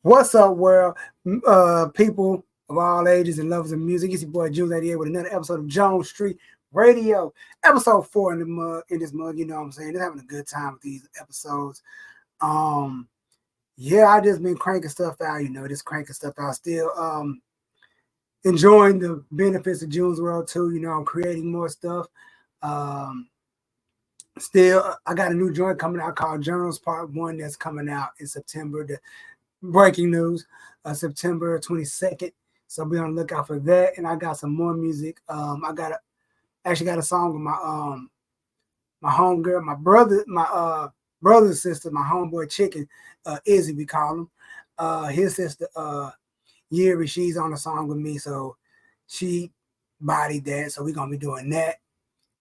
What's up, world? People of all ages and lovers of music. It's your boy JunesEightyEIght with another episode of Jones Street Radio. Episode 4 in the mug, in this mug, you know what I'm saying? Just having a good time with these episodes. Yeah, I just been cranking stuff out, just cranking stuff out. Still enjoying the benefits of June's World too. I'm creating more stuff. Still, I got a new joint coming out called Journals Part 1 that's coming out in September. Breaking news, September 22nd. So be on the lookout for that. And I got some more music. I got a song with my homegirl, my brother's sister, my homeboy Chicken, Izzy, we call him. His sister, Yeri, she's on the song with me, so she bodied that. So we're gonna be doing that.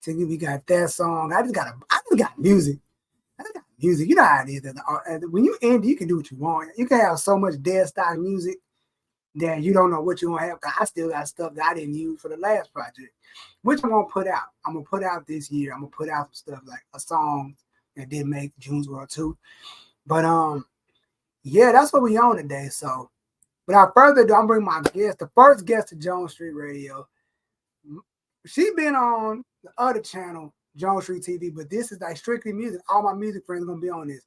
So we got that song. I just got music. Music, you know how it is. When you indie, you can do what you want. You can have so much dead stock music that you don't know what you want to have. Cause I still got stuff that I didn't use for the last project, which I'm gonna put out. I'm gonna put out this year. I'm gonna put out some stuff like a song that did make June's World 2. But yeah, that's what we on today. So, without further ado, I'm bringing my guest, the first guest to Jones Street Radio. She been on the other channel, Jones Street TV, but this is like strictly music. All my music friends are gonna be on this.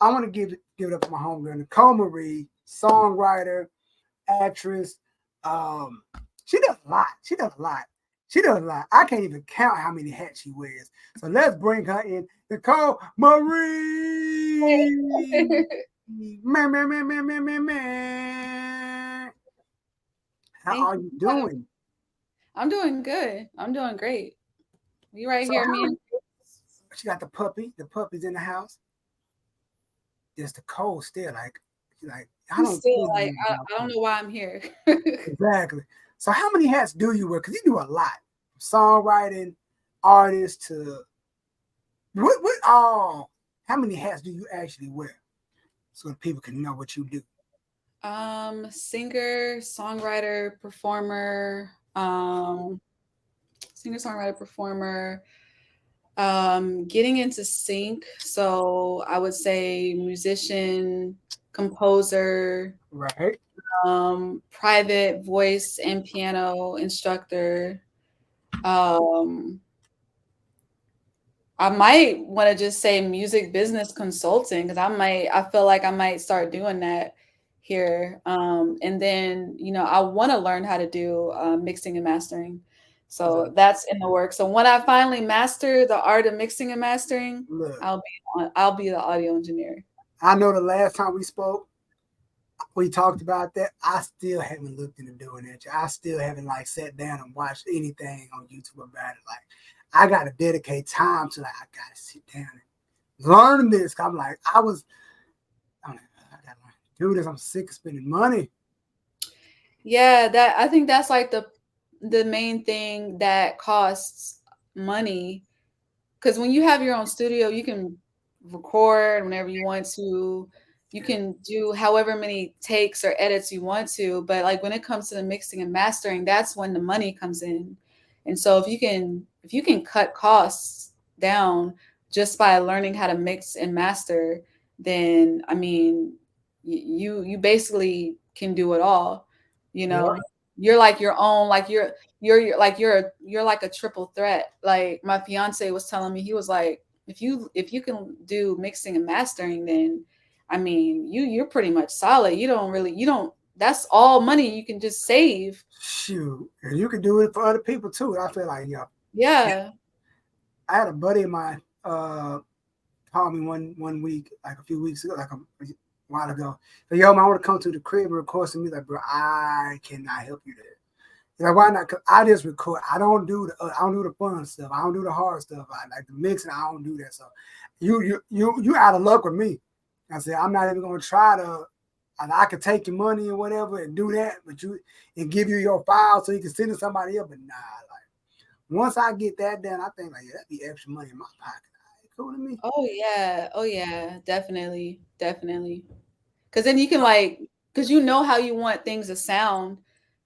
I want to give it up to my homegirl, Nicole Marieee, songwriter, actress. She does a lot. I can't even count how many hats she wears. So let's bring her in. Nicole Marieee. Man. How are you doing? I'm doing good. I'm doing great. You right here, man. She got the puppy. The puppy's in the house. It's the cold still. I don't know why I'm here. Exactly. So how many hats do you wear? Because you do a lot. Songwriting, artist to how many hats do you actually wear? So that people can know what you do. Singer, songwriter, performer, getting into sync. So I would say musician, composer, right? Private voice and piano instructor. I might want to just say music business consulting because I feel like I might start doing that here. And then, I want to learn how to do mixing and mastering. So that's in the works. So when I finally master the art of mixing and mastering, I'll be the audio engineer. I know the last time we spoke, we talked about that. I still haven't looked into doing it. I still haven't sat down and watched anything on YouTube about it. I gotta dedicate time to I gotta sit down and learn this. I'm like, I gotta do this. I'm sick of spending money. Yeah, I think that's the main thing that costs money. Because when you have your own studio, you can record whenever you want to. You can do however many takes or edits you want to. But when it comes to the mixing and mastering, that's when the money comes in. And so if you can cut costs down just by learning how to mix and master, then I mean, you basically can do it all. You're like your own, you're like a triple threat. Like my fiance was telling me, he was like, if you can do mixing and mastering, then I mean, you're pretty much solid. You don't. That's all money you can just save. Shoot, and you can do it for other people too. I feel like yeah. I had a buddy of mine called me one week, like a few weeks ago, like a while ago. So, I want to come to the crib and record some music. Like, bro, I cannot help you there. Why not? Cause I just record. I don't do the fun stuff. I don't do the hard stuff. I like the mixing. I don't do that. So, you out of luck with me. I said I'm not even gonna try to. I could take your money or whatever and do that, and give you your file so you can send it to somebody else. But nah, once I get that done, I think that'd be extra money in my pocket. Cool to me. Oh yeah, definitely. Because then you can because you know how you want things to sound.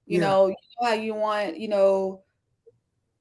You know how you want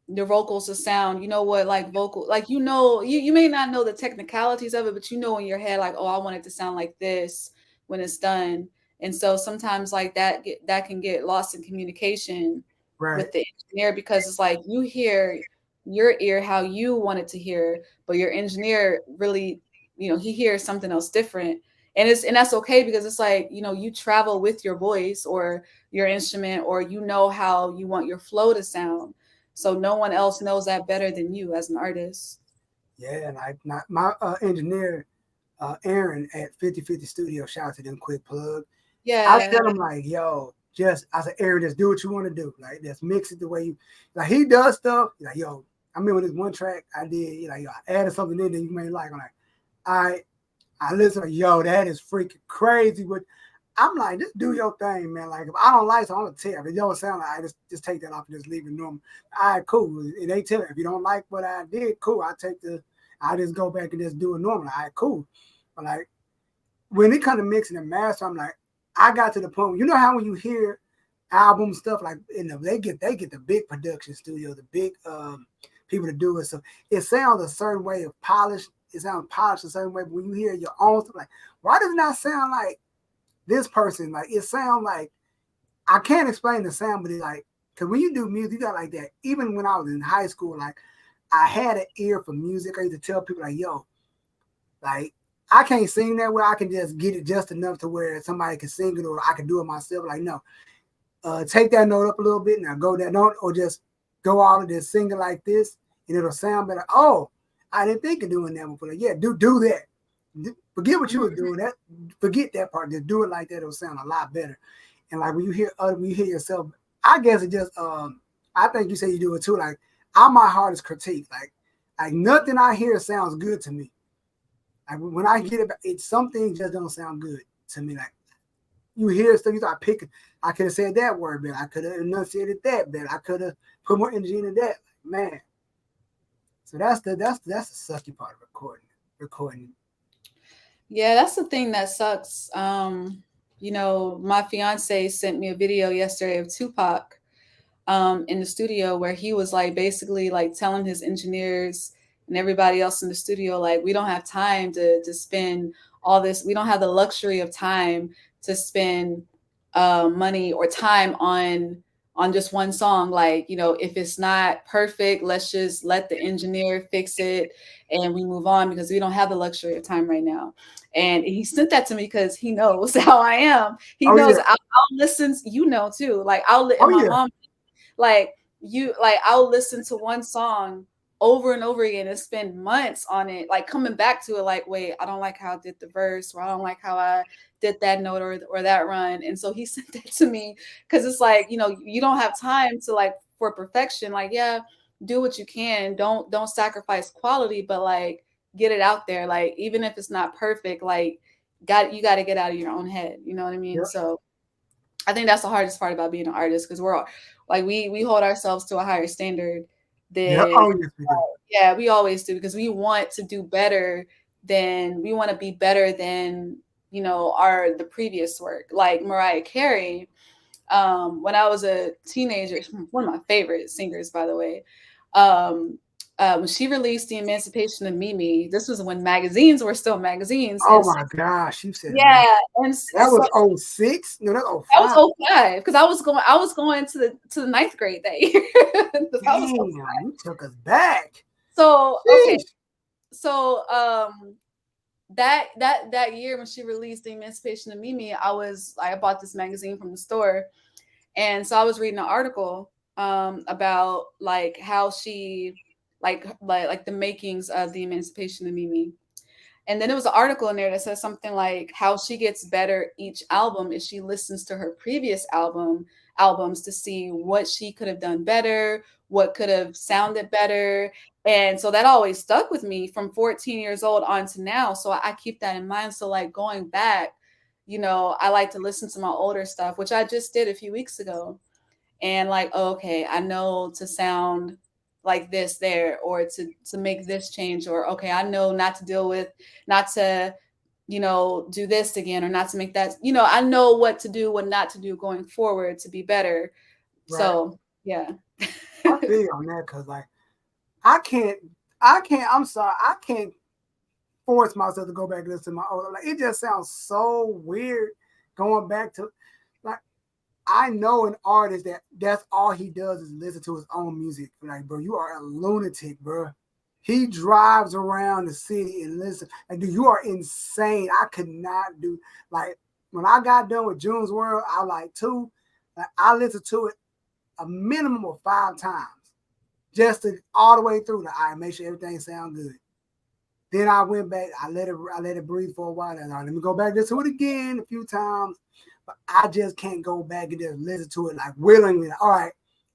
the vocals to sound. You know what vocal you may not know the technicalities of it, but in your head oh, I want it to sound like this when it's done. And so sometimes like that can get lost in communication Right. with the engineer, because it's like you hear your ear how you want it to hear, but your engineer really, he hears something else different. And that's okay, because it's like, you travel with your voice or your instrument, or how you want your flow to sound. So no one else knows that better than you as an artist. Yeah, and my engineer, Aaron at 50/50 Studio, shout out to them, quick plug. I Yeah. tell him like, yo, I said, Aaron, just do what you want to do. Like, just mix it the way you, like, he does stuff. Like, yo, I remember this one track I did, like, yo, I added something in that you may like. I'm like, I listen, like, yo, that is freaking crazy. But I'm like, just do your thing, man. Like, if I don't like it, I'm gonna tell. If it don't sound like, I just take that off and just leave it normal. All right, cool. And they tell me, if you don't like what I did, cool. I just go back and just do it normal. All right, cool. But like, when it comes to mixing and master, I'm like, I got to the point. You know how when you hear album stuff, like they get the big production studio, the big people to do it. So it sounds a certain way of polish. It sounds polished a certain way. But when you hear your own stuff, like, why does it not sound like this person? Like, it sounds like, I can't explain the sound, but it's like, because when you do music, you got like that. Even when I was in high school, like, I had an ear for music. I used to tell people like, yo, like, I can't sing that well. I can just get it just enough to where somebody can sing it, or I can do it myself. Like, no, take that note up a little bit, now go that note, or just go out and just sing it like this, and it'll sound better. Oh, I didn't think of doing that before. Like, yeah, do that. Forget what you were doing. Forget that part. Just do it like that. It'll sound a lot better. And like when you hear yourself, I guess it just I think you say you do it too. Like, I'm my hardest critique. Like nothing I hear sounds good to me. Like when I get it, some things just don't sound good to me. Like, you hear stuff, you start picking. I could have said that word better. I could have enunciated that better. I could have put more energy into that. Like, man. So that's the sucky part of recording. Recording. Yeah, that's the thing that sucks. My fiance sent me a video yesterday of Tupac in the studio, where he was like basically like telling his engineers and everybody else in the studio, like, we don't have time to spend all this. We don't have the luxury of time to spend money or time on just one song. Like, if it's not perfect, let's just let the engineer fix it and we move on, because we don't have the luxury of time right now. And he sent that to me because he knows how I am. He Oh knows yeah. I'll listen, too. Like, Oh and my yeah. mom, like, I'll listen to one song over and over again and spend months on it, like coming back to it, like, wait, I don't like how I did the verse, or I don't like how I did that note, or that run. And so he sent that to me, because it's like, you don't have time to, like, for perfection. Like, yeah, do what you can, don't sacrifice quality, but like, get it out there. Like, even if it's not perfect, like, got to get out of your own head, you know what I mean? Yep. So I think that's the hardest part about being an artist, because we're all, like, we hold ourselves to a higher standard Yep. than, Oh yes, we do. yeah, we always do, because we want to do better we want to be better than, our the previous work. Like Mariah Carey, when I was a teenager, one of my favorite singers, by the way. Um, when she released the Emancipation of Mimi, this was when magazines were still magazines, Oh and so, my gosh, you said man. yeah, and That so was oh 06? No, that's oh that was five. oh 05, because I was going to the ninth grade that year. That was oh 05. Damn, you took us back. So okay, Sheesh. so that year when she released the Emancipation of Mimi, I bought this magazine from the store, and so I was reading an article about like how she like the makings of the Emancipation of Mimi. And then there was an article in there that says something like how she gets better each album is she listens to her previous albums to see what she could have done better, what could have sounded better. And so that always stuck with me from 14 years old on to now. So I keep that in mind. So like going back, I like to listen to my older stuff, which I just did a few weeks ago. And like, oh, okay, I know to sound like this there, or to make this change, or okay, I know not to do this again, or not to make that, I know what to do, what not to do going forward to be better. Right. So yeah. I feel you on that because like I can't I'm sorry, I can't force myself to go back and listen to my old, like, it just sounds so weird going back to like I know an artist that's all he does is listen to his own music. Like, bro, you are a lunatic, bro. He drives around the city and listen. Like, dude, you are insane. I could not do like when I got done with June's World, I like two. Like, I listened to it a minimum of 5 times just to all the way through. Like, all right, make sure everything sound good. Then I went back. I let it breathe for a while. And let me go back to it again a few times. But I just can't go back and just listen to it like willingly. Like, all right,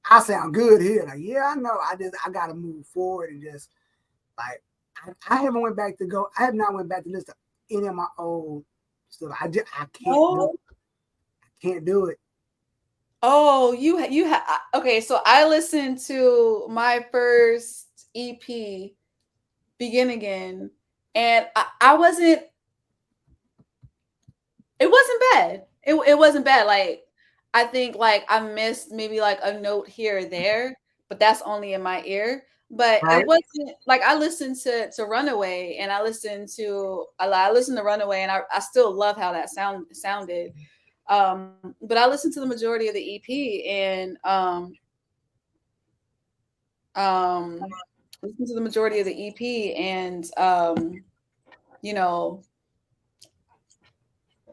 I sound good here. Like, yeah, I know. I gotta move forward and just like I haven't went back to go. I have not went back to listen to any of my old stuff. I can't do Oh, it. I can't do it. oh, okay. So I listened to my first EP, Begin Again, and I wasn't. It wasn't bad. It wasn't bad. Like I think like I missed maybe like a note here or there, but that's only in my ear. But it Right? wasn't like I listened to Runaway and I listened to Runaway and I still love how that sounded. But I listened to the majority of the EP and listened to the majority of the EP and you know,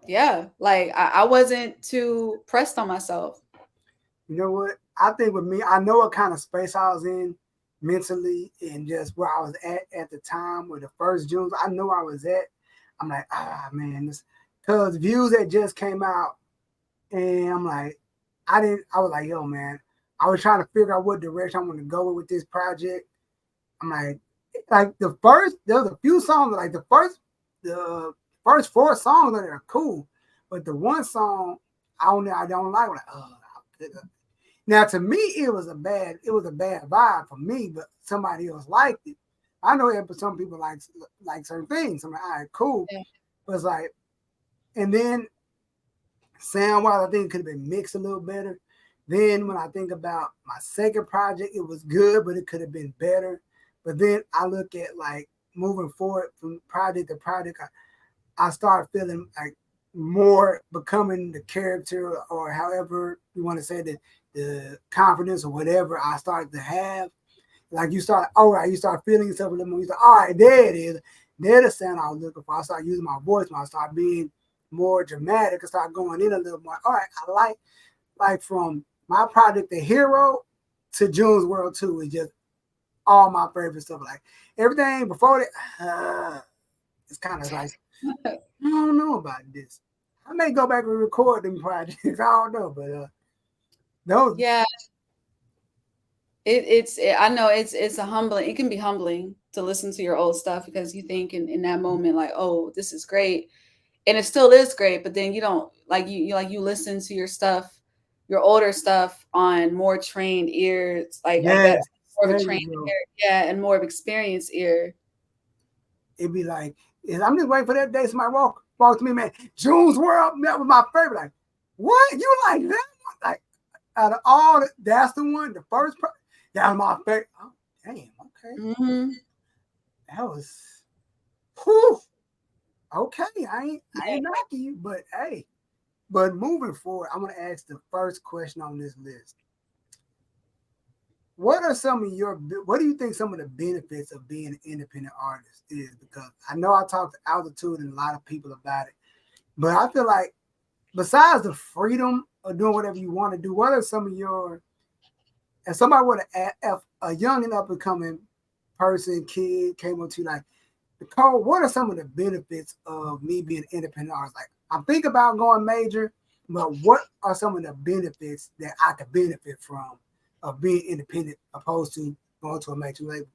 yeah, like I wasn't too pressed on myself. You know what? I think with me, I know what kind of space I was in mentally and just where I was at the time with the first Junes. I know I was at. I'm like, man, this because views that just came out, and I'm like, I didn't. I was like, yo, man, I was trying to figure out what direction I want to go with this project. I'm like there was a few songs like the first 4 songs that are cool, but the one song I don't like. Like, oh, now to me it was a bad vibe for me, but somebody else liked it. I know that, but some people like certain things. I'm like, all right, cool. Yeah. But it's like, and then sound wise, I think it could have been mixed a little better. Then when I think about my second project, it was good, but it could have been better. But then I look at like moving forward from project to project, I start feeling like more becoming the character or however you want to say the confidence or whatever I start to have. Like you start, all right, you start feeling yourself a little more. You start, all right, there it is. There's the sound I was looking for. I start using my voice when I start being more dramatic and start going in a little more. All right, I like from my project The Hero to June's World 2 is just all my favorite stuff. Like everything before that, it's kind of like I don't know about this. I may go back and record them projects. I don't know, but those Yeah, I know it's a humbling. It can be humbling to listen to your old stuff because you think in that moment like, oh, this is great, and it still is great. But then you don't like you listen to your stuff, your older stuff on more trained ears, like a bit yes, more of a there trained you go. ear, yeah, and more of experienced ear. It'd be like, I'm just waiting for that day somebody walk to me, man. June's World, that was my favorite. Like, what? You like that one? Like, out of all, that's the one, the first, that was my favorite. Oh, damn, okay. Hmm. That was, whew, okay. I ain't Yeah. knocking you, but hey. But moving forward, I'm going to ask the first question on this list. What do you think some of the benefits of being an independent artist is? Because I know I talked to Altitude and a lot of people about it, but I feel like besides the freedom of doing whatever you want to do, what are some of your, if somebody were to, if a young and up and coming person, kid came up to you like, Nicole, what are some of the benefits of me being an independent artist? Like, I'm thinking about going major, but what are some of the benefits that I could benefit from of being independent opposed to going to a major label?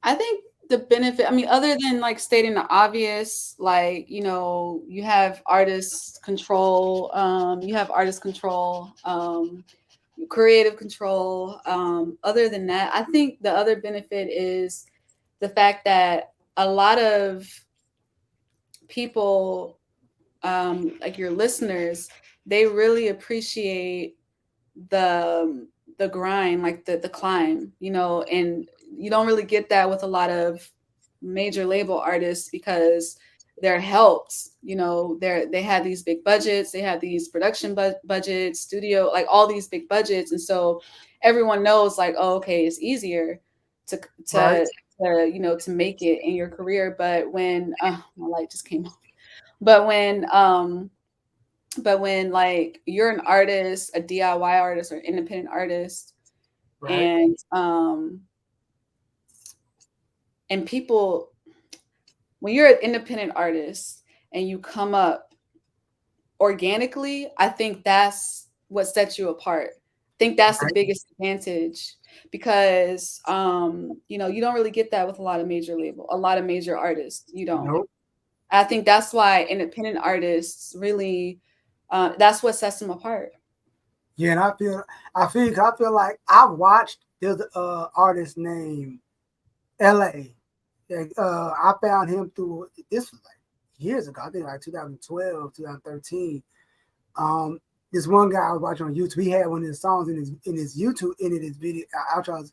I think the benefit, I mean, other than like stating the obvious, like, you have artist control, creative control. Other than that, I think the other benefit is the fact that a lot of people, like your listeners, they really appreciate the the grind, like the climb, and you don't really get that with a lot of major label artists because they're helped. They had these big budgets, they had these production budgets, studio, like all these big budgets, and so everyone knows like, oh, okay, it's easier to Right. to to make it in your career. But when my light just came off. But when like you're an artist, a DIY artist or independent artist, Right. and people, when you're an independent artist and you come up organically, I think that's what sets you apart. I think that's the Right. biggest advantage, because you don't really get that with a lot of major artists. You don't. Nope. I think that's why independent artists really, that's what sets them apart. Yeah, and I feel like I watched there's a artist named L.A. I found him through this was like years ago. I think like 2012, 2013. Um, this one guy I was watching on YouTube. He had one of his songs in his YouTube in his video outros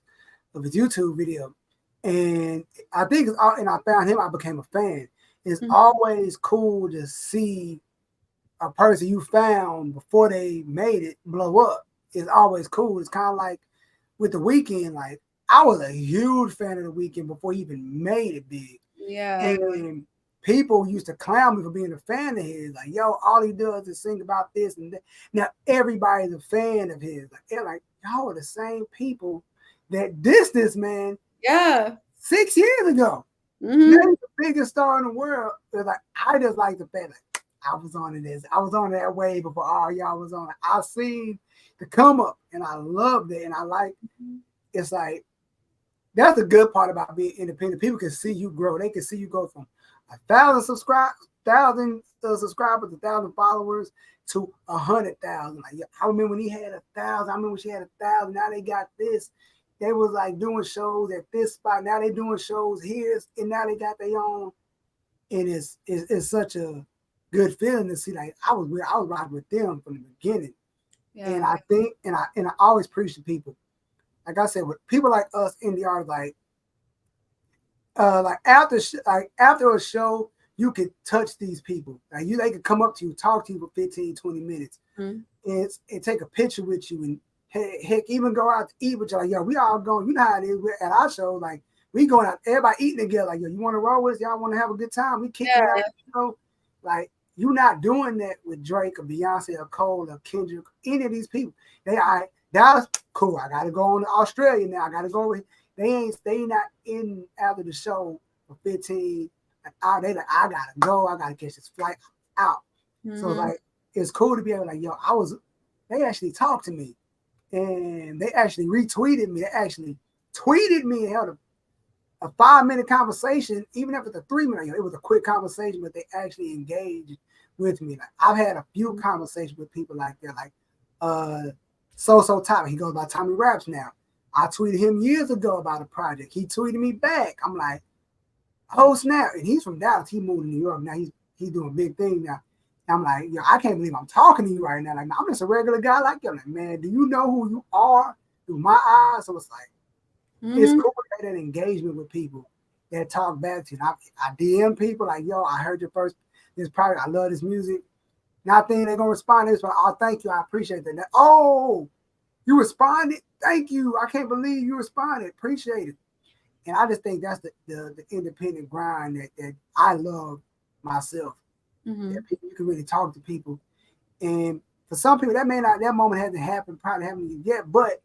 of his YouTube video, and I think and I found him. I became a fan. It's Mhm. always cool to see a person you found before they made it blow up. It's always cool. It's kind of like with the Weeknd. Like I was a huge fan of the Weeknd before he even made it big, Yeah. and people used to clown me for being a fan of his. Like, yo, all he does is sing about this and that. Now everybody's a fan of his. Like, they're like, y'all are the same people that dissed this man Yeah. 6 years ago. Now Hmm. he's the biggest star in the world. It's like I just like the fact like I was on this. I was on that wave before all y'all was on it. I seen the come up and I loved it. And I like it's like that's the good part about being independent. People can see you grow. They can see you go from 1,000 subscribers, 1,000 to 100,000. Like I remember when he had 1,000. I remember when she had 1,000. Now they got this. They was like doing shows at this spot. Now they doing shows here, and now they got their own. And it's such a good feeling to see. Like I was rocking with them from the beginning, and Yeah. I think and I always preach to people. Like I said, with people like us in the art, like after a show, you could touch these people. Like they could come up to you, talk to you for 15, 20 minutes, Mhm. and take a picture with you, and heck, even go out to eat with you. Like, yo, we all going. You know how it is at our show. Like we going out, everybody eating together. Like, yo, you want to roll with us? Y'all want to have a good time? We kicking it out. Yeah. You know, like you not doing that with Drake or Beyonce or Cole or Kendrick, any of these people. That's cool. I gotta go on to Australia now. I gotta go over. They not in after the show for 15 an hour. They like, I gotta go. I gotta catch this flight out. So Hmm. like it's cool to be able like, yo, they actually talked to me and they actually retweeted me. They actually tweeted me and held a 5 minute conversation, even if it's a 3 minute, it was a quick conversation, but they actually engaged with me. Like I've had a few conversations with people like that, like uh So Tommy. He goes by Tommy Raps now. I tweeted him years ago about a project. He tweeted me back. I'm like, oh snap! And he's from Dallas. He moved to New York now. He's doing big things now. And I'm like, yo, I can't believe I'm talking to you right now. Like, I'm just a regular guy like you. I'm like, man, do you know who you are through my eyes? So it's like, it's Hmm. cool to have that engagement with people that talk back to you. And I DM people like, yo, I heard your first this project. I love this music. Not thinking they're gonna respond to this, but oh, thank you. I appreciate that. Oh, you responded. Thank you. I can't believe you responded. Appreciate it. And I just think that's the independent grind that I love myself. Hmm. That people you can really talk to people. And for some people that moment hasn't happened, probably haven't yet, but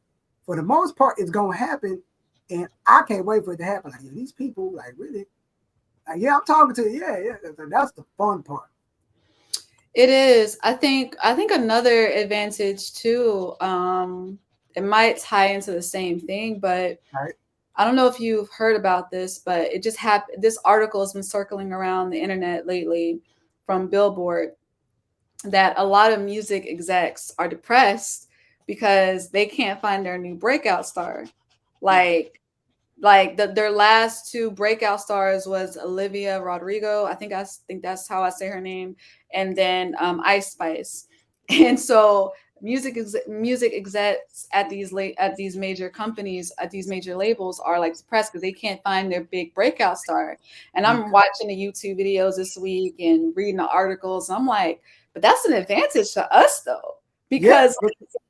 for the most part, it's gonna happen. And I can't wait for it to happen. Like these people, like really, like, yeah, I'm talking to you. Yeah, yeah. That's the fun part. It is. I think another advantage too, it might tie into the same thing, but Right. I don't know if you've heard about this, but it just happened. This article has been circling around the internet lately from Billboard, that a lot of music execs are depressed because they can't find their new breakout star. Like their last two breakout stars was Olivia Rodrigo. I think that's how I say her name, and then Ice Spice. And so music execs at these major companies, at these major labels, are like depressed because they can't find their big breakout star. And Yeah. I'm watching the YouTube videos this week and reading the articles. And I'm like, but that's an advantage to us though, Yeah. because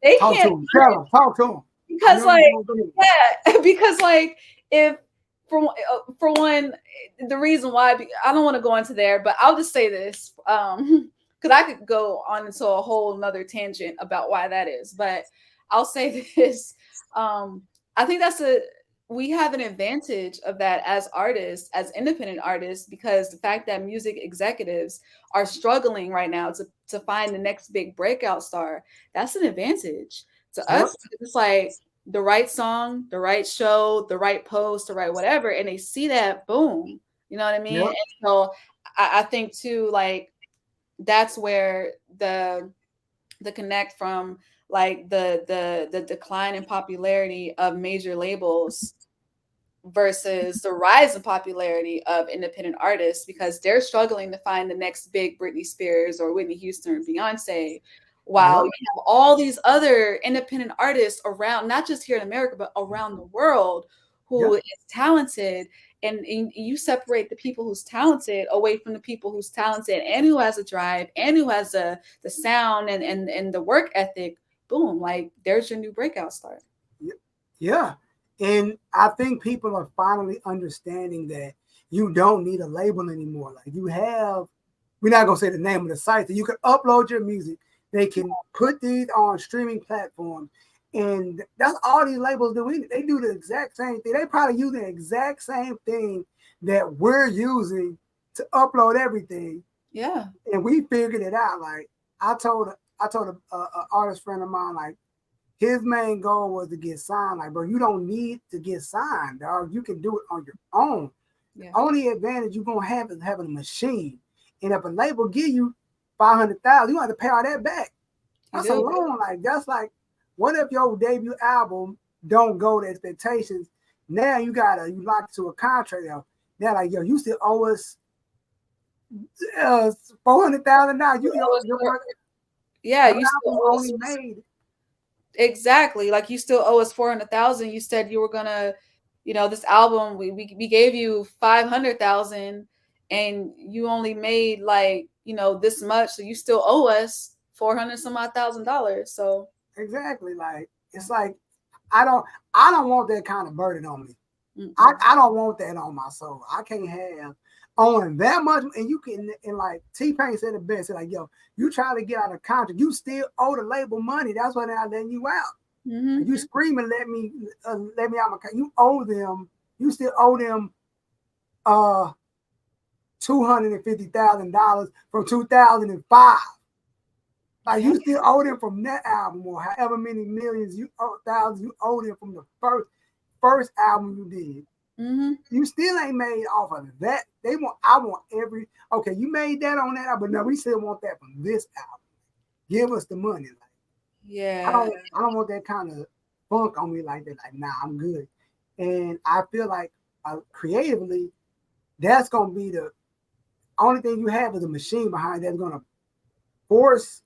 they Talk to can't, him. Tell him. Talk to him. I because know like, you're going to do it. yeah, because like, if for one, the reason why, I don't want to go into there, but I'll just say this, because I could go on into a whole nother tangent about why that is, but I'll say this. um I think we have an advantage of that as artists, as independent artists, because the fact that music executives are struggling right now to find the next big breakout star, that's an advantage to Yep. us. It's like the right song, the right show, the right post, the right whatever, and they see that, boom. You know what I mean? Yep. And so I think too, like, that's where the connect from, like, the decline in popularity of major labels versus the rise in popularity of independent artists, because they're struggling to find the next big Britney Spears or Whitney Houston or Beyonce, while Yep. you have all these other independent artists around, not just here in America, but around the world, who Yep. is talented. And you separate the people who's talented away from the people who's talented and who has a drive and who has the sound and the work ethic. Boom, like, there's your new breakout star. Yeah. And I think people are finally understanding that you don't need a label anymore. Like you have, we're not gonna say the name of the site, that you can upload your music. They can put these on streaming platforms. And that's all these labels do. They do the exact same thing. They probably use the exact same thing that we're using to upload everything. Yeah. And we figured it out. Like I told a artist friend of mine, like, his main goal was to get signed. Like, bro, you don't need to get signed, dog. You can do it on your own. The Yeah. only advantage you're gonna have is having a machine. And if a label give you 500,000, you have to pay all that back. You That's do. alone. Like, that's like, what if your debut album don't go to expectations? Now you locked to a contract. Now, like, yo, you still owe us $400,000. Yeah, Your you still album owe only us. made. Exactly. Like, you still owe us 400,000. You said you were gonna, this album, we gave you 500,000, and you only made, like, this much, so you still owe us 400 some odd $1,000. So Exactly. Like, yeah. it's like, I don't I don't want that kind of burden on me. Mm-mm. I don't want that on my soul. I can't have owing that much. And you can, and like T-Pain said it best, like, yo, you try to get out of contract, you still owe the label money. That's why they're not letting you out. Mm-hmm. You screaming, let me out my contract. You owe them, you still owe them uh $250,000 from 2005. Like, Yeah. you still owe them from that album, or however many millions you owe, thousands you owe them from the first album you did. Mm-hmm. You still ain't made off of that. I want every, okay, you made that on that album, but no, we still want that from this album. Give us the money. Like, Yeah. I don't want that kind of funk on me like that. Like, nah, I'm good. And I feel like creatively, that's gonna be the only thing you have is a machine behind that's gonna force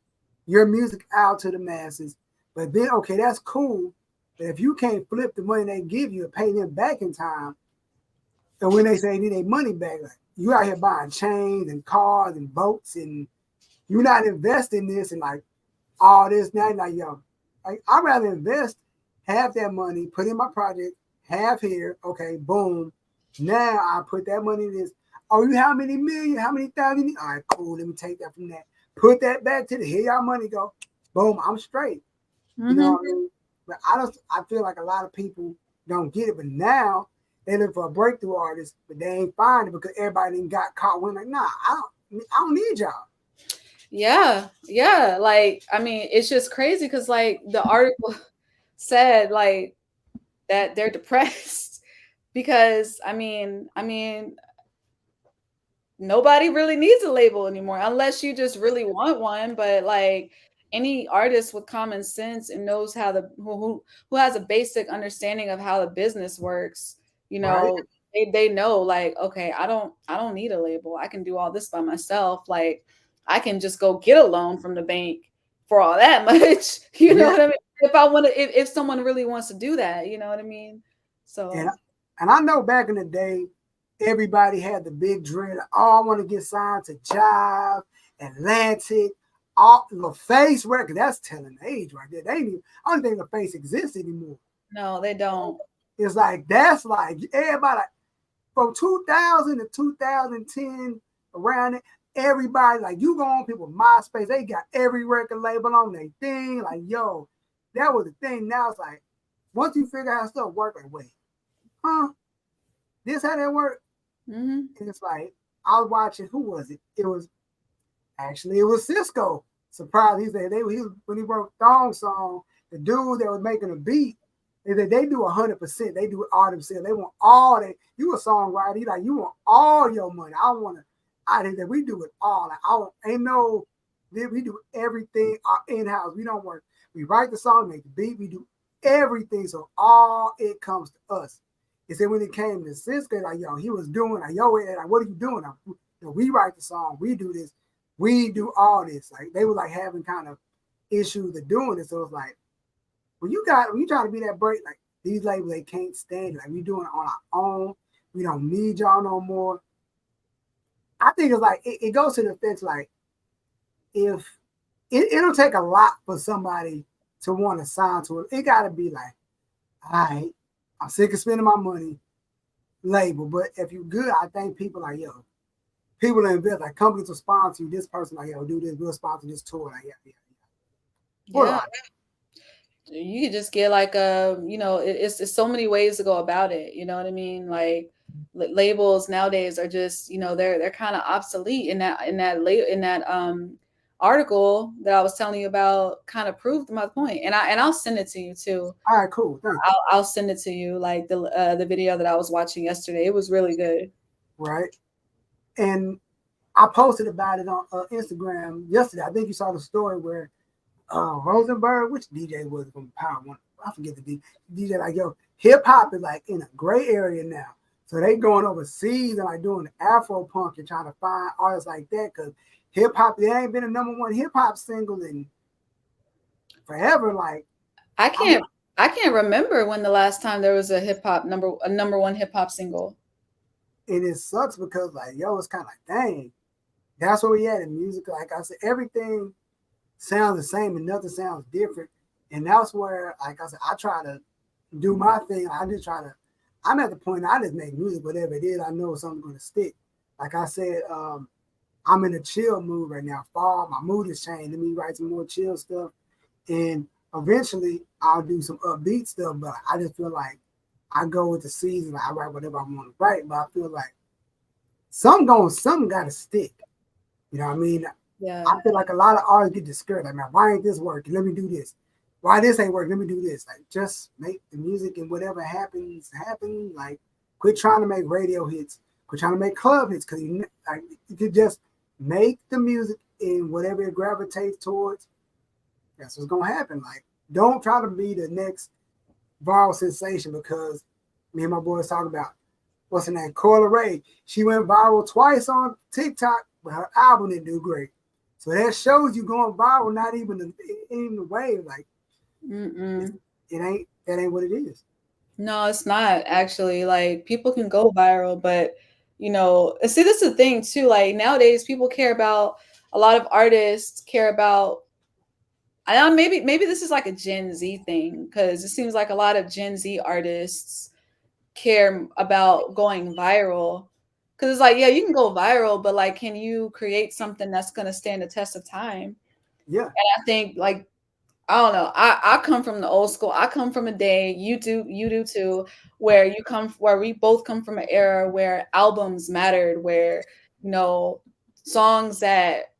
your music out to the masses. But then, okay, that's cool. But if you can't flip the money they give you and pay them back in time, and when they say they need their money back, like, you out here buying chains and cars and boats, and you're not investing this and like all this now. Like, yo, like, I'd rather invest half that money, put in my project, half here. Okay, boom. Now I put that money in this. Oh, you how many million? How many thousand? All right, cool. Let me take that from that. Put that back to the here y'all money go. Boom, I'm straight. You know Mm-hmm. what I mean? But I feel like a lot of people don't get it. But now they look for a breakthrough artist, but they ain't find it because everybody done got caught. When like, nah, I don't need y'all. Yeah. Yeah. Like, I mean, it's just crazy because, like, the article said, like, that they're depressed because, I mean, nobody really needs a label anymore unless you just really want one. But, like, any artist with common sense and knows how who has a basic understanding of how the business works, you Right? know, they know, like, okay, I don't need a label. I can do all this by myself. Like, I can just go get a loan from the bank for all that much. You know Yeah, what I mean? If I want to, if someone really wants to do that, you know what I mean? and So and I know back in the day, everybody had the big dream. Oh, I want to get signed to Jive, Atlantic, all LaFace record. That's telling age right there. They ain't even, I don't think LaFace exists anymore. no, they don't. It's like that's like everybody like, from 2000 to 2010 around it. Everybody like you go on people MySpace, they got every record label on their thing. Like yo, that was the thing. Now it's like once you figure out how stuff work, like wait, huh? This how that work? Mm-hmm. And it's like I was watching. Who was it? It was actually it was Cisco. Surprised he said when he wrote Thong Song, the dude that was making a beat, they do 100%. They do it all themselves. They want all that. You a songwriter, you like you want all your money. I want to. I think that we do it all. Like, I don't, ain't no. We do everything in house. We don't work. We write the song, make the beat. We do everything. So all it comes to us. He said when it came to Cisco, like yo, he was doing like yo, like what are you doing? Like, you know, we write the song, we do this, we do all this. Like they were like having kind of issues of doing it. So it's like when you trying to be that break, like these labels they can't stand it. Like we doing it on our own. We don't need y'all no more. I think it's like it goes to the effects like if it'll take a lot for somebody to want to sign to it. It gotta be like, all right, I'm sick of spending my money label. But if you're good, I think people like, yo, people that invest, like companies will sponsor you, this person, like, yo, do this, we'll sponsor this tour. Like, yeah, yeah, yeah. What Yeah. You could just get like you know, it's so many ways to go about it. You know what I mean? Like labels nowadays are just, you know, they're kind of obsolete. In that article that I was telling you about kind of proved my point. And I'll send it to you too. All right, cool. Thank you. I'll send it to you, like the video that I was watching yesterday. It was really good. Right. And I posted about it on Instagram yesterday. I think you saw the story where Rosenberg, which DJ was from Power One? I forget the DJ. Like, yo, hip hop is like in a gray area now. So they going overseas and like doing Afro punk and trying to find artists like that because hip hop, there ain't been a #1 hip hop single in forever. Like, I I'm can't I can't remember when the last time there was a number one hip hop single. and it sucks because like, yo, it's kind of like, dang, that's where we at in music. Like I said, everything sounds the same and nothing sounds different. And that's where, like I said, I try to do my thing. I just try to. I'm at the point I just make music, whatever it is. I know something's gonna stick. Like I said, I'm in a chill mood right now. Fall, my mood is changing. Let me write some more chill stuff, and eventually I'll do some upbeat stuff. But I just feel like I go with the season. Like I write whatever I want to write, but I feel like something got to stick. You know what I mean? Yeah. I feel like a lot of artists get discouraged. Like, man, why ain't this working? Let me do this. Why this ain't working? Let me do this. Like, just make the music and whatever happens, happen. Like, quit trying to make radio hits. Quit trying to make club hits because you could just make the music and whatever it gravitates towards. That's what's gonna happen. Like, don't try to be the next viral sensation because me and my boys talk about what's her name, Coyle Ray. She went viral twice on TikTok, but her album didn't do great. So that shows you going viral, not even the way. Like Mm-mm. it ain't that ain't what it is. No, it's not actually. Like people can go viral, but you know, and see, this is the thing too. Like nowadays, people care about a lot of artists care about. I don't, maybe this is like a Gen Z thing because it seems like a lot of Gen Z artists care about going viral. Because it's like, yeah, you can go viral, but like, can you create something that's gonna stand the test of time? Yeah, I think like I don't know. I come from the old school. I come from a day, you do too, where where we both come from an era where albums mattered, where, you know, songs that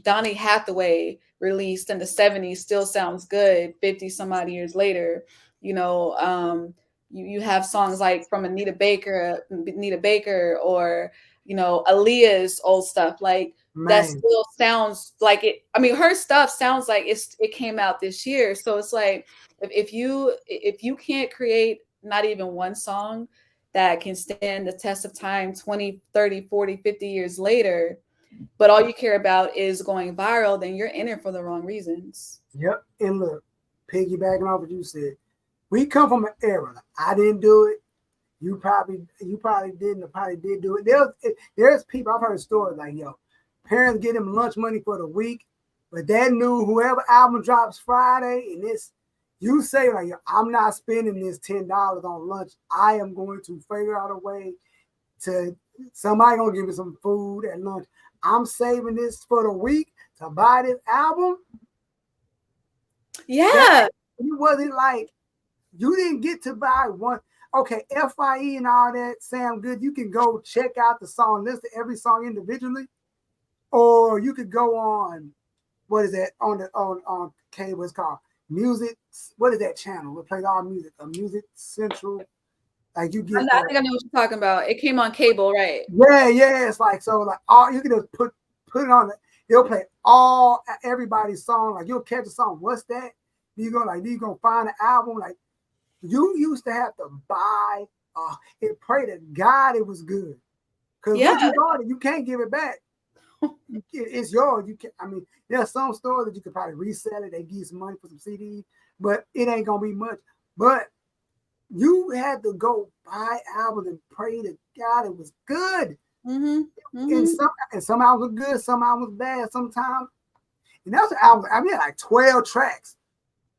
Donny Hathaway released in the 70s still sounds good 50 some odd years later. You know, you have songs like from Anita Baker, or, you know, Aaliyah's old stuff. Like that man. still sounds like it. I mean, her stuff sounds like it came out this year. So it's like if you can't create not even one song that can stand the test of time 20, 30, 40, 50 years later, but all you care about is going viral, then you're in it for the wrong reasons. Yep. And look, piggybacking off what you said, we come from an era. Like, I didn't do it. You probably didn't, or probably did do it. There's people, I've heard stories like, yo, parents get them lunch money for the week, but they knew whoever album drops Friday, and this, you say like, yo, I'm not spending this $10 on lunch. I am going to figure out a way to, somebody gonna give me some food at lunch. I'm saving this for the week to buy this album. Yeah. It wasn't like you didn't get to buy one. Okay, FIE and all that sound good. You can go check out the song list of every song individually, or you could go on, what is that, on cable? It's called Music. What is that channel? It plays all music. Music Central. Like you get. I think I know what you're talking about. It came on cable, right? Yeah. It's like, so like all you can just put it on. They'll play everybody's song. Like you'll catch a song. What's that? You gonna find an album like. You used to have to buy and pray to God it was good. Because once you bought it, you can't give it back. It's yours. You can. I mean, there's some stores that you could probably resell it. They give you some money for some CDs, but it ain't gonna be much. But you had to go buy albums and pray to God it was good. And some albums were good, some albums was bad. Sometimes, and that's an album. I mean, like 12 tracks.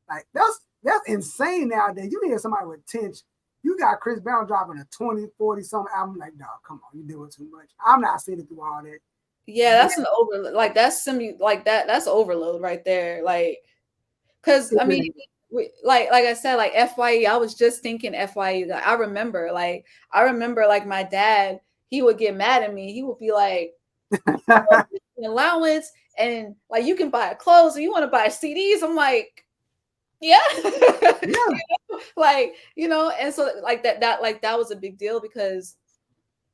Like that's insane nowadays. You hear somebody with 10. You got Chris Brown dropping a 20, 40 something album. Like, dog, come on, you're doing too much. I'm not sitting through all that. Yeah, that's an overload. Like that's overload right there. Like, because I mean, like I said, like FYE. I was just thinking FYE. Like, I remember like my dad. He would get mad at me. He would be like, allowance, and like you can buy clothes, or you want to buy CDs. I'm like. Yeah. Like, and so like that was a big deal because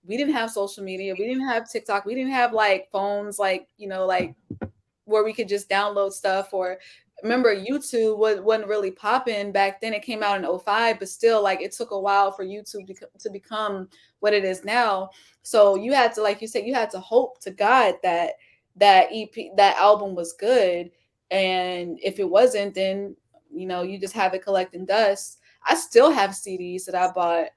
we didn't have social media, we didn't have TikTok, we didn't have like phones, like, like where we could just download stuff. Or remember YouTube wasn't really popping back then. It came out in 2005, but still like it took a while for YouTube to become what it is now. So you had to, like you said, you had to hope to God that that album was good. And if it wasn't, then you just have it collecting dust. I still have CDs that I bought.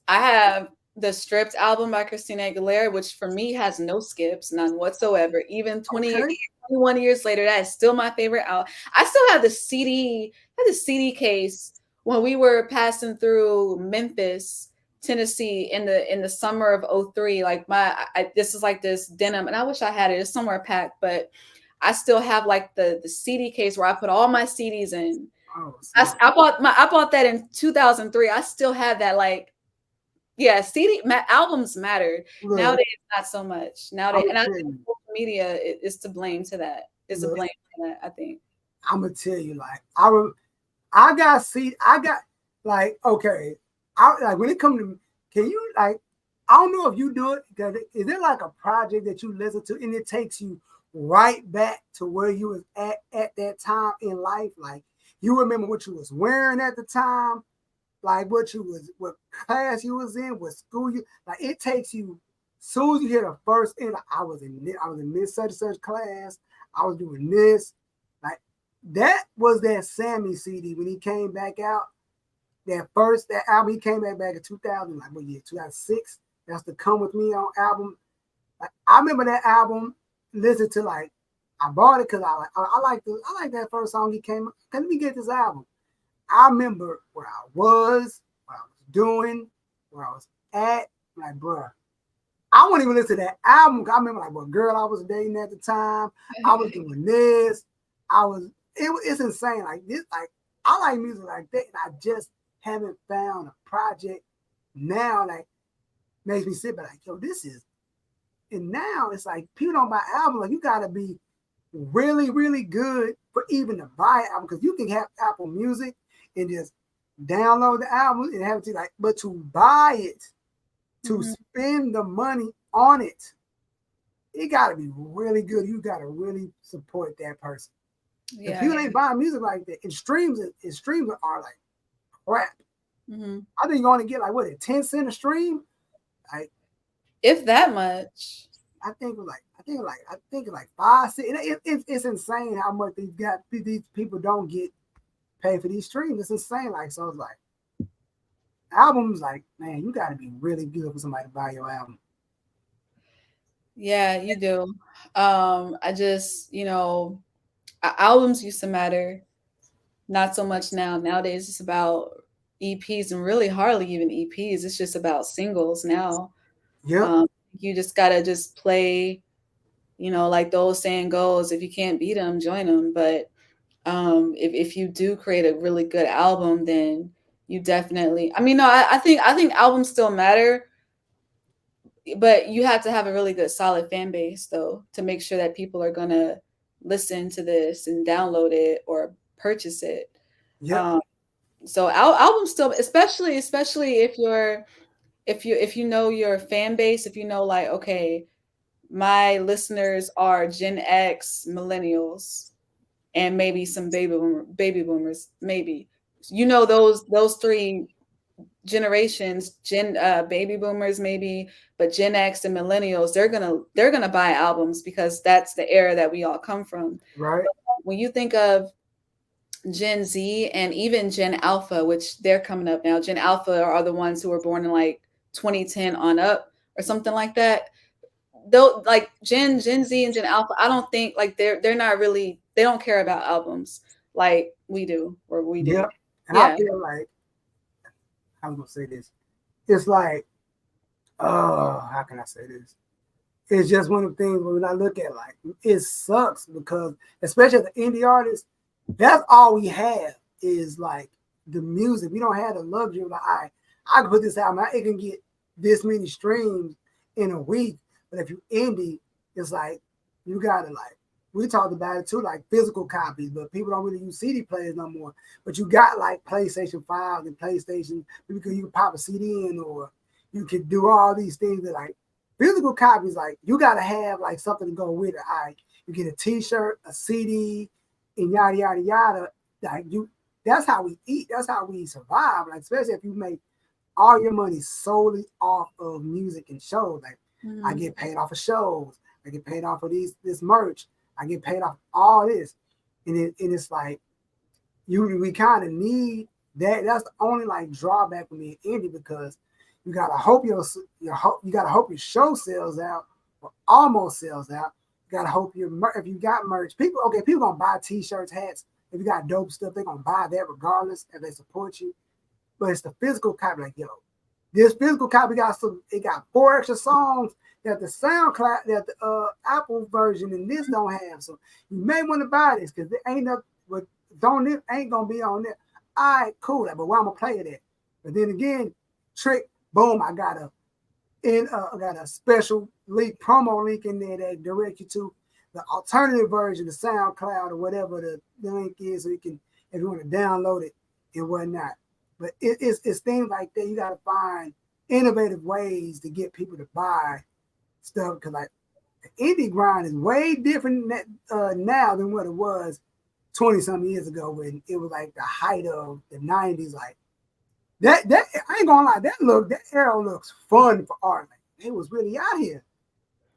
I have the Stripped album by Christina Aguilera, which for me has no skips, none whatsoever. Even 21 years later, that is still my favorite album. I still have the CD case when we were passing through Memphis, Tennessee in the summer of 2003. Like this is like this denim, and I wish I had it. It's somewhere packed, but I still have like the CD case where I put all my CDs in. I bought that in 2003. I still have that. Like, yeah, albums mattered. Look, nowadays, not so much. Nowadays, and I think social media is to blame to that. Is to blame for that, I think. I'm gonna tell you, like I got like, okay, like when it comes to, can you, like, I don't know if you do it, because is there like a project that you listen to and it takes you right back to where you was at that time in life? Like you remember what you was wearing at the time, like what class you was in, what school you, like it takes you, soon as you hear the first end, I was in this such and such class, I was doing this. Like that was that Sammy CD when he came back out. That album, he came back in 2000, like what year? 2006. That's the Come With Me On album. Like, I remember that album. Listen to, like, I bought it because I like that first song he came. Let me get this album. I remember where I was, what I was doing, where I was at. Like, bruh, I won't even listen to that album. I remember like what girl I was dating at the time. I was doing this. It's insane. Like this, like I like music like that, and I just haven't found a project now that makes me sit back like, yo, this is. And now it's like people don't buy albums. Like you gotta be really, really good for even to buy an album, because you can have Apple Music and just download the album and have it like, but to buy it, to spend the money on it, it gotta be really good. You gotta really support that person. If people ain't buying music like that, and streams are like crap. I think you're gonna get like 10 cents a stream. Like If that much. I think like 5, 6. It's insane how much these people don't get paid for these streams. It's insane. Like so, it's like albums. Like man, you got to be really good for somebody to buy your album. Yeah, you do. I just, albums used to matter, not so much now. Nowadays, it's about EPs and really hardly even EPs. It's just about singles now. Yep. Um, you just gotta just play, like the old saying goes, if you can't beat them, join them. But if you do create a really good album, then you definitely. I mean, no, I think albums still matter, but you have to have a really good solid fan base though to make sure that people are gonna listen to this and download it or purchase it. Yep. Um, so albums still, especially if you know your fan base, if you know like okay, my listeners are Gen X, millennials, and maybe some baby boomers, maybe those three generations, baby boomers maybe, but Gen X and millennials, they're gonna buy albums because that's the era that we all come from. Right. When you think of Gen Z and even Gen Alpha, which they're coming up now, Gen Alpha are the ones who were born in like 2010 on up or something like that. Though like Gen Z and Gen Alpha, I don't think like they're not really, they don't care about albums like we do or we did. Yep. And I Yeah. feel like I was gonna say this. It's like, how can I say this? It's just one of the things when I look at like it sucks because especially as an indie artist, that's all we have is like the music. We don't have the luxury of like, I can put this out, it can get this many streams in a week. But if you indie, it's like you gotta like we talked about it too, like physical copies, but people don't really use CD players no more. But you got like PlayStation 5 and PlayStation because you can pop a CD in or you can do all these things that like physical copies, like you gotta have like something to go with it. You get a T-shirt, a CD, and yada yada yada. Like that's how we eat. That's how we survive. Like especially if you make all your money solely off of music and shows. Like I Mhm. get paid off of shows. I get paid off of this merch. I get paid off all this, and it's like we kind of need that. That's the only like drawback with me in indie because you gotta hope you gotta hope your show sells out or almost sells out. You gotta hope if you got merch, people gonna buy t-shirts, hats. If you got dope stuff, they're gonna buy that regardless if they support you. But it's the physical copy, like yo, this physical copy it got 4 extra songs that the SoundCloud that the Apple version and this don't have. So you may want to buy this because it ain't up but don't it ain't gonna be on there. All right, cool. But where I'm gonna play it at? But then again, trick, boom, I got a special link promo link in there that direct you to the alternative version, the SoundCloud or whatever the link is, so you can if you want to download it and whatnot. But it's things like that. You got to find innovative ways to get people to buy stuff because like the indie grind is way different now than what it was 20 something years ago when it was like the height of the 90s. Like that I ain't gonna lie, that era looks fun for art. Like, it was really out here,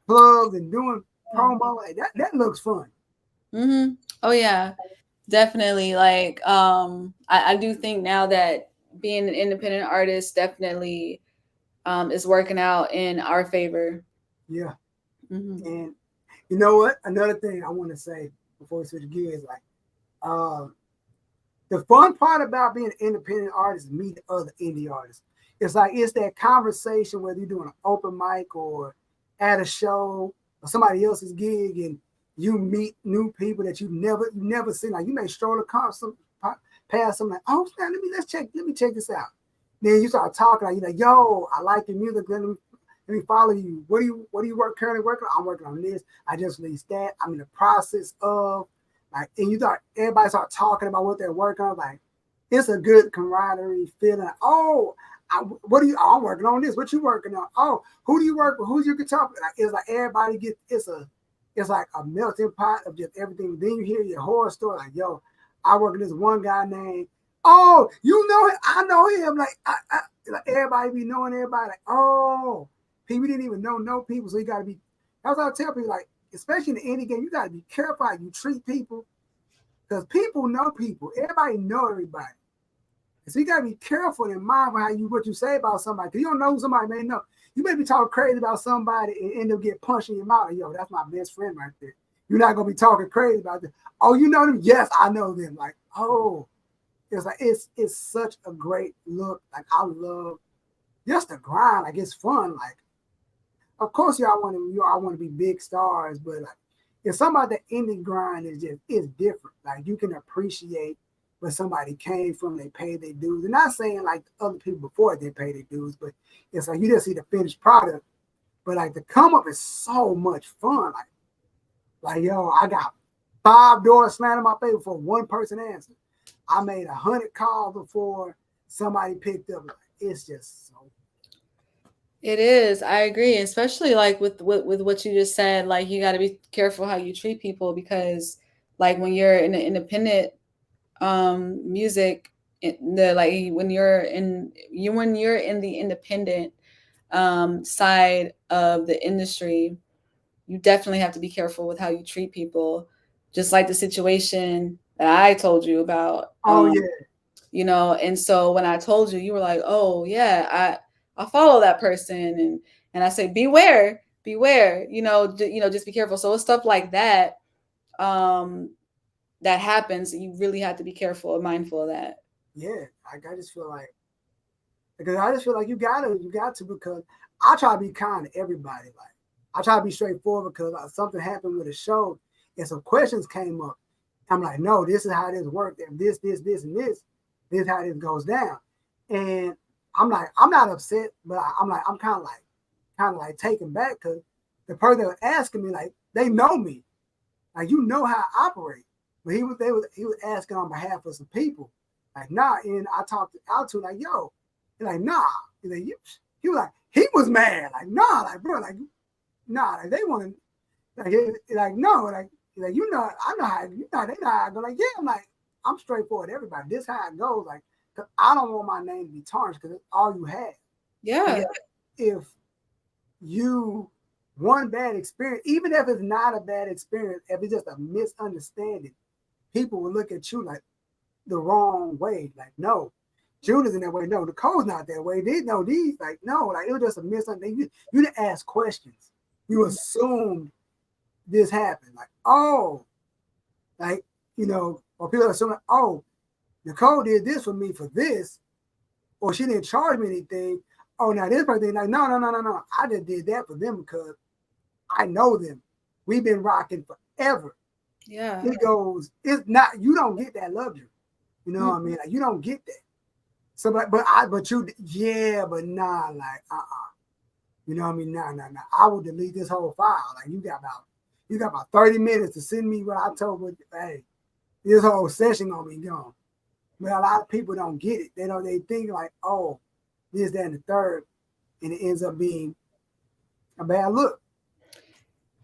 plugs and doing promo like that looks fun. Mm-hmm. Oh yeah, definitely. Like, I do think now that being an independent artist definitely is working out in our favor. Yeah. Mm-hmm. And you know what? Another thing I want to say before we switch gears, like um, the fun part about being an independent artist is meeting other indie artists. It's like it's that conversation whether you're doing an open mic or at a show or somebody else's gig, and you meet new people that you never seen. Like you may stroll past something like, oh, let me check this out. Then you start talking like you're like, yo, I like your music. Let me follow you. What do you currently working on? I'm working on this. I just released that. I'm in the process of like, and everybody start talking about what they're working on. Like, it's a good camaraderie feeling. Oh, I'm working on this. What you working on? Oh, who do you work with? Who's your guitar? Like, it's like everybody it's like a melting pot of just everything. Then you hear your horror story. Like, yo, I work with this one guy named, oh, you know him. I know him. Like, like everybody be knowing everybody. Like, oh, People didn't even know people, so you got to be. That's what I tell people, like, especially in the indie game, you got to be careful how you treat people, because people know people. Everybody know everybody. So you got to be careful and mindful how what you say about somebody, because you don't know who somebody may know. You may be talking crazy about somebody and end up getting punched in your mouth. Yo, that's my best friend right there. You're not gonna be talking crazy about them. Oh, you know them? Yes, I know them. Like, oh, it's like it's such a great look. Like, I love just the grind. Like, it's fun. Like, of course, y'all want to be big stars, but like, if somebody the indie grind is different. Like, you can appreciate where somebody came from. They paid their dues. And not saying like other people before they paid their dues, but it's like you just see the finished product. But like the come up is so much fun. Like yo, I got 5 doors slammed in my face before one person answered. I made 100 calls before somebody picked up. Like, it's just so. It is. I agree, especially like with what you just said. Like you got to be careful how you treat people because, like when you're in an independent music, the like when you're in the independent side of the industry, you definitely have to be careful with how you treat people. Just like the situation that I told you about. Oh yeah. And so when I told you, you were like, "Oh yeah, I follow that person," and I say, beware, just be careful. So it's stuff like that um, that happens. You really have to be careful and mindful of that. Yeah. I just feel like because I just feel like you got to because I try to be kind to everybody. Like I try to be straightforward because something happened with a show and some questions came up. I'm like, no, this is how this works. And this, and this is how this goes down. And I'm not upset, but I'm kind of like taken back because the person that was asking me, like, they know me. Like, you know how I operate. But he was asking on behalf of some people. Like, nah. And I talked out to like, yo. He's like, nah. He's like, he was like, he was mad. Like, nah, like, bro, like, nah, like, they want to, like, no, like, you know, I know how, you know, they know how I go. Like, yeah, I'm straightforward to everybody. This how it goes. Like, cause I don't want my name to be tarnished because it's all you have. Yeah. If you one bad experience, even if it's not a bad experience, if it's just a misunderstanding, people will look at you like the wrong way. Like, no, June is in that way. No, Nicole's not that way. These, like, no, like it was just a misunderstanding. You didn't ask questions. You assumed this happened. Like, oh, like, or people assume, like, oh, Nicole did this for me for this, or she didn't charge me anything. Oh, now this person, like, no. I just did that for them because I know them. We've been rocking forever. Yeah. It's not, you don't get that luxury. You know what I mean? Like, you don't get that. So, yeah, but nah, like, You know what I mean? Nah. I will delete this whole file. Like, you got about 30 minutes to send me what I told you. Hey, this whole session gonna be gone. But a lot of people don't get it. They think like, oh, this, that, and the third, and it ends up being a bad look.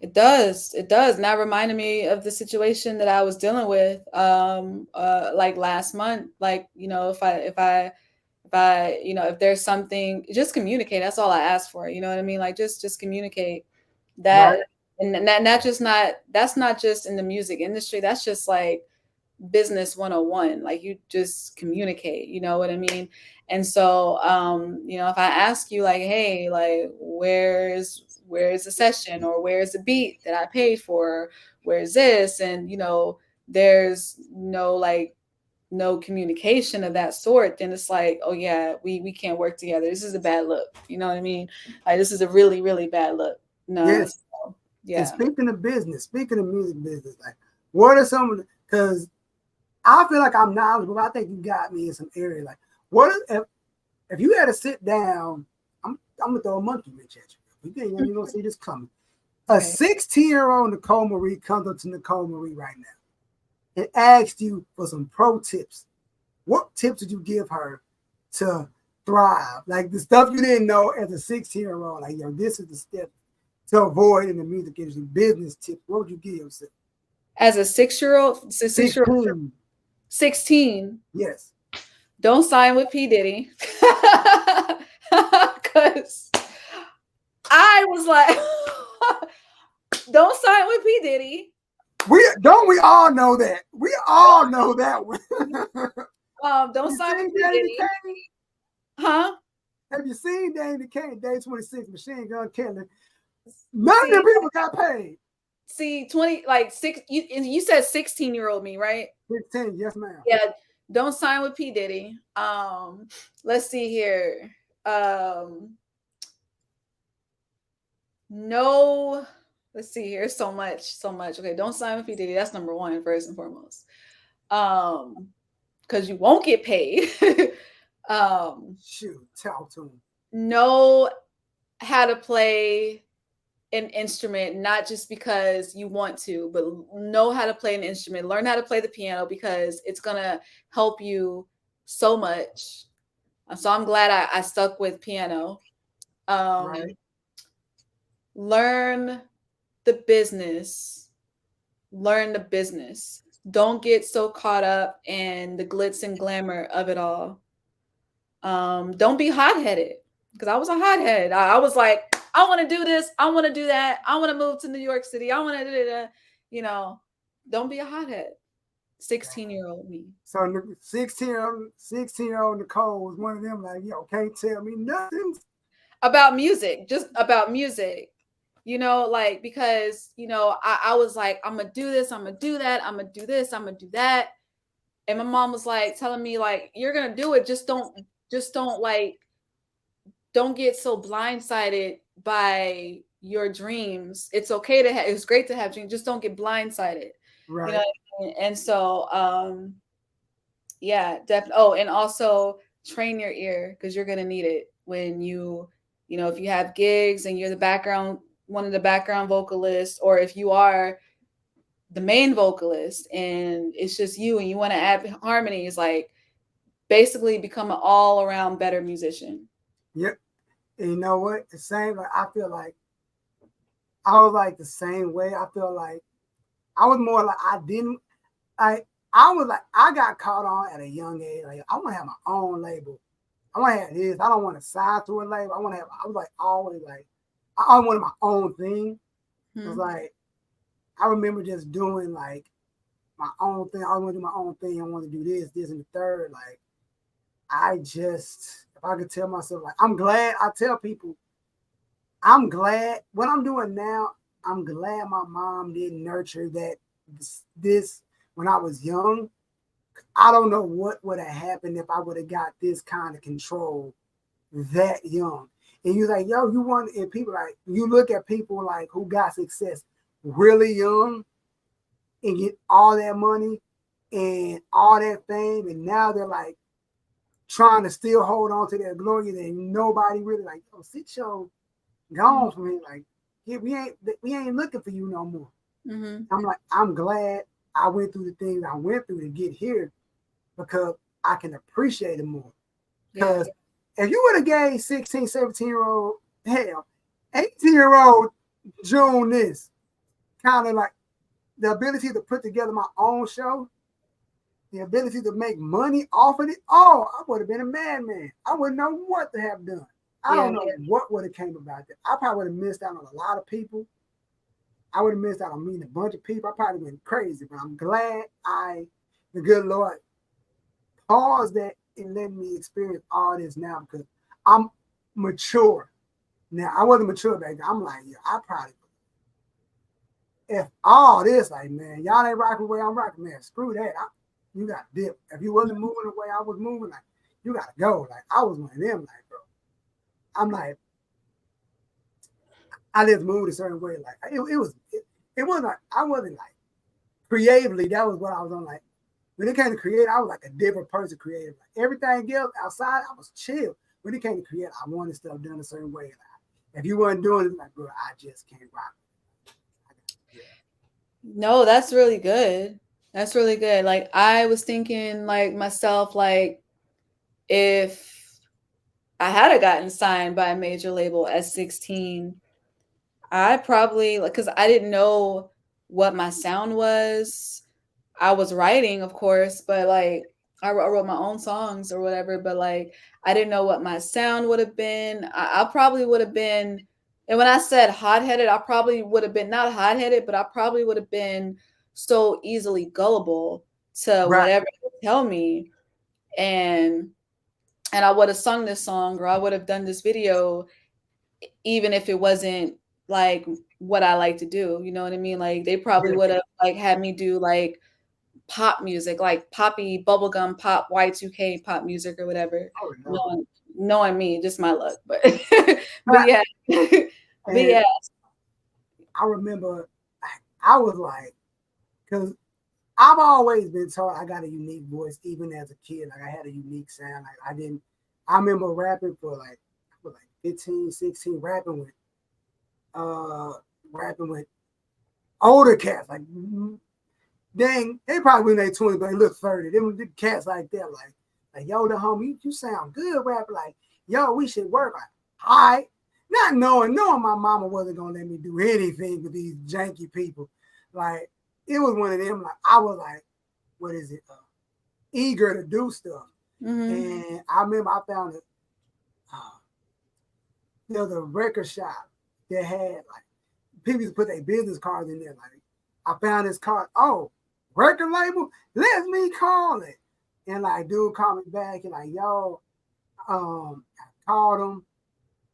It does. It does. And that reminded me of the situation that I was dealing with like last month. Like, if there's something, just communicate. That's all I ask for. You know what I mean? Like just communicate that. Right. And that's not just in the music industry. That's just like business 101. Like you just communicate, you know what I mean? And so if I ask you like, hey, like where's the session, or where's the beat that I paid for, where's this, and there's no communication of that sort, then it's like, oh yeah, we can't work together. This is a bad look. You know what I mean? Like this is a really, really bad look. No. Yes. So, And yeah. speaking of music business, like, what are some of the, because I feel like I'm knowledgeable, but I think you got me in some area. Like, if you had to sit down, I'm gonna throw a monkey wrench at you. You gonna see this coming. A 16-year-old Nicole Marie comes up to Nicole Marie right now and asks you for some pro tips. What tips would you give her to thrive? Like the stuff you didn't know as a 16-year-old. Like, this is the step to avoid in the music industry. Business tips. What would you give yourself? As a 6-year-old, 16. 16. Yes. Don't sign with P. Diddy. Because I was like, don't sign with P. Diddy. We all know that. We all know that one. Don't You sign with seen P. Danny Diddy. Kane? Huh? Have you seen Danny Kane? Day 26 Machine Gun Kelly. None of See, them people got paid. see, 20, like six, you said 16-year-old me, right? 15, yes, ma'am. Yeah, don't sign with P. Diddy. Let's see here. Um, no, let's see here. So much, so much. Okay, don't sign with P. Diddy. That's number one, first and foremost. Um, because you won't get paid. Shoot, talk to him. Know how to play an instrument, not just because you want to, but know how to play an instrument. Learn how to play the piano because it's gonna help you so much. So I'm glad I stuck with piano. Right, Learn the business. Learn the business. Don't get so caught up in the glitz and glamour of it all. Don't be hot headed because I was a hothead. I was like, I want to do this. I want to do that. I want to move to New York City. I want to do that. You know, don't be a hothead. 16-year-old me. so 16-year-old Nicole was one of them. Like, yo, can't tell me nothing. About music, just about music. Like because I was like, I'm gonna do this, I'm gonna do that, I'm gonna do this, I'm gonna do that. And my mom was like telling me like, you're gonna do it, just don't like, don't get so blindsided by your dreams. It's okay to have, it's great to have dreams, just don't get blindsided. You know Right. what I mean? And so yeah, definitely. Oh, and also train your ear because you're gonna need it when if you have gigs and you're the background, one of the background vocalists, or if you are the main vocalist and it's just you and you want to add harmonies, like basically become an all around better musician. Yep. And you know what? The same. Like I feel like I was like the same way. I feel like I was more like I didn't. I was like I got caught on at a young age. Like I want to have my own label. I want to have this. I don't want to sign to a label. I want to have. I was like always like I wanted my own thing. It was Hmm. like I remember just doing like my own thing. I want to do my own thing. I want to do this, this, and the third. Like I just, if I could tell myself, like I'm glad. I tell people, I'm glad what I'm doing now. I'm glad my mom didn't nurture that this when I was young. I don't know what would have happened if I would have got this kind of control that young. And you're like, yo, you want, and people like, you look at people like who got success really young and get all that money and all that fame, and now they're like trying to still hold on to their glory. And nobody really like, oh, sit your gone from here. Like, yeah, we ain't looking for you no more. Hmm. I'm like, I'm glad I went through the things I went through to get here because I can appreciate it more. Yeah. Because if you would have gave 16, 17-year-old, hell, 18-year-old June this kind of like the ability to put together my own show, the ability to make money off of it, oh, I would have been a madman. I wouldn't know what to have done. I Yeah. don't know what would have came about that. I probably would have missed out on a lot of people. I would have missed out on meeting a bunch of people. I probably went crazy, but I'm glad the good Lord, paused that and let me experience all this now because I'm mature. Now, I wasn't mature back then. I'm like, yeah, I probably, if all this, like, man, y'all ain't rocking the way I'm rocking, man, screw that. You got to dip. If you wasn't moving the way I was moving, like, you got to go. Like, I was one of them, like, bro. I'm like, I just moved a certain way. Like, it wasn't like, I wasn't like, creatively, that was what I was on. Like, when it came to create, I was like a different person creative. Like, everything else outside, I was chill. When it came to create, I wanted stuff done a certain way. Like, if you weren't doing it, like, bro, I just can't rock. Yeah. No, that's really good. That's really good. Like I was thinking like myself, like if I had gotten signed by a major label at 16, I probably like because I didn't know what my sound was. I was writing, of course, but like I wrote my own songs or whatever, but like I didn't know what my sound would have been. I probably would have been And when I said hot-headed, I probably would have been not hot-headed, but I probably would have been so easily gullible to Right. whatever they tell me. And I would have sung this song or I would have done this video even if it wasn't like what I like to do. You know what I mean? Like they probably Yeah. would have like had me do like pop music, like poppy bubblegum pop Y2K pop music or whatever. Oh no. Knowing me, just my luck. But but Right. yeah. But And yeah. I remember I was like, because I've always been told I got a unique voice, even as a kid. Like I had a unique sound. Like I didn't. I remember rapping for like 15, 16, uh, rapping with older cats. Like dang, they probably in their 20s, but they look 30. Them the cats like that, like yo, the homie, you sound good, rapper. Like yo, we should work. Like, all right. Not knowing my mama wasn't gonna let me do anything with these janky people. Like it was one of them. Like I was like, what is it? Eager to do stuff. Mm-hmm. And I remember I found it. Uh, there was a record shop that had like people used to put their business cards in there. Like I found this card. Oh, record label. Let me call it. And like dude called me back and like yo, I called him,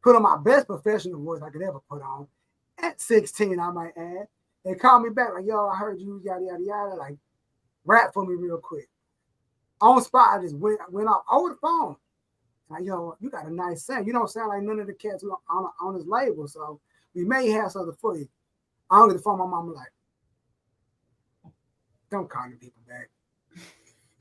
put on my best professional voice I could ever put on. At 16, I might add. They called me back like yo, I heard you yada yada yada. Like rap for me real quick. On spot, I just went off over the phone. Like, yo, you got a nice sound. You don't sound like none of the cats on this label, so we may have something for you. I don't get the phone. My mama like, don't call the people back.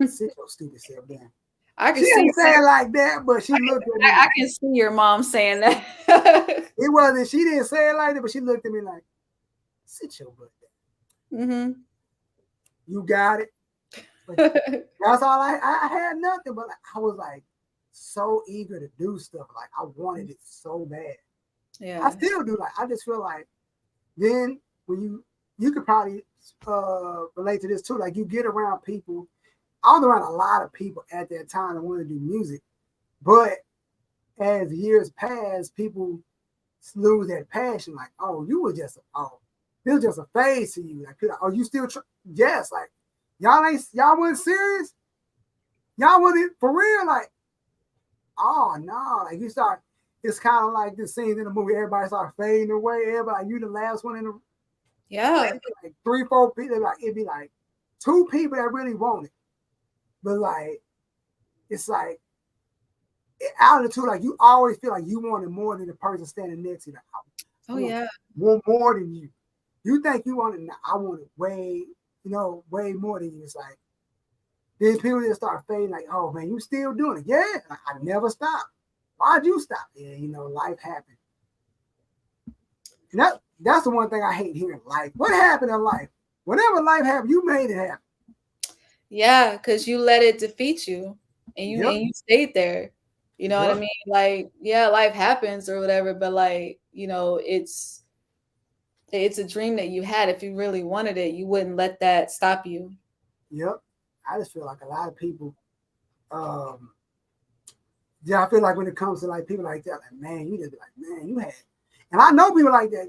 Sit your stupid self down. I can She see ain't saying like that, but she looked at me I like can see your mom saying that. it wasn't. She didn't say it like that, but she looked at me like, sit your butt down. Mm-hmm. You got it. But that's all I had nothing, but like, I was like so eager to do stuff. Like I wanted it so bad. I Yeah. still do. Like I just feel like then when you could probably relate to this too. Like you get around people. I was around a lot of people at that time that wanted to do music, but as years pass, people lose that passion. Like, oh, you were just this was just a phase to you. Like, are you still? Yes, like y'all wasn't serious. Y'all wasn't for real. Like, oh no, like you start. It's kind of like this scene in the movie. Everybody start fading away. Everybody, like, you the last one in the Yeah. like 3, 4 people. Like it'd be like 2 people that really want it, but like it's like out of the two, like you always feel like you wanted more than the person standing next to you. Like, Oh I yeah. want more than you. You think you want it? Nah, I want it way, way more than you. It's like then people just start fading. Like, oh man, you still doing it? Yeah, like, I never stopped. Why'd you stop? Yeah, life happened. And that's the one thing I hate hearing. Life. What happened in life? Whatever life happened, you made it happen. Yeah, because you let it defeat you Yep. and you stayed there. You know what I Yep. mean? Like, yeah, life happens or whatever, but like, it's a dream that you had. If you really wanted it, you wouldn't let that stop you. Yep. I just feel like a lot of people, um, yeah, I feel like when it comes to like people like that, like man, you just be like, man, you had, and I know people like that.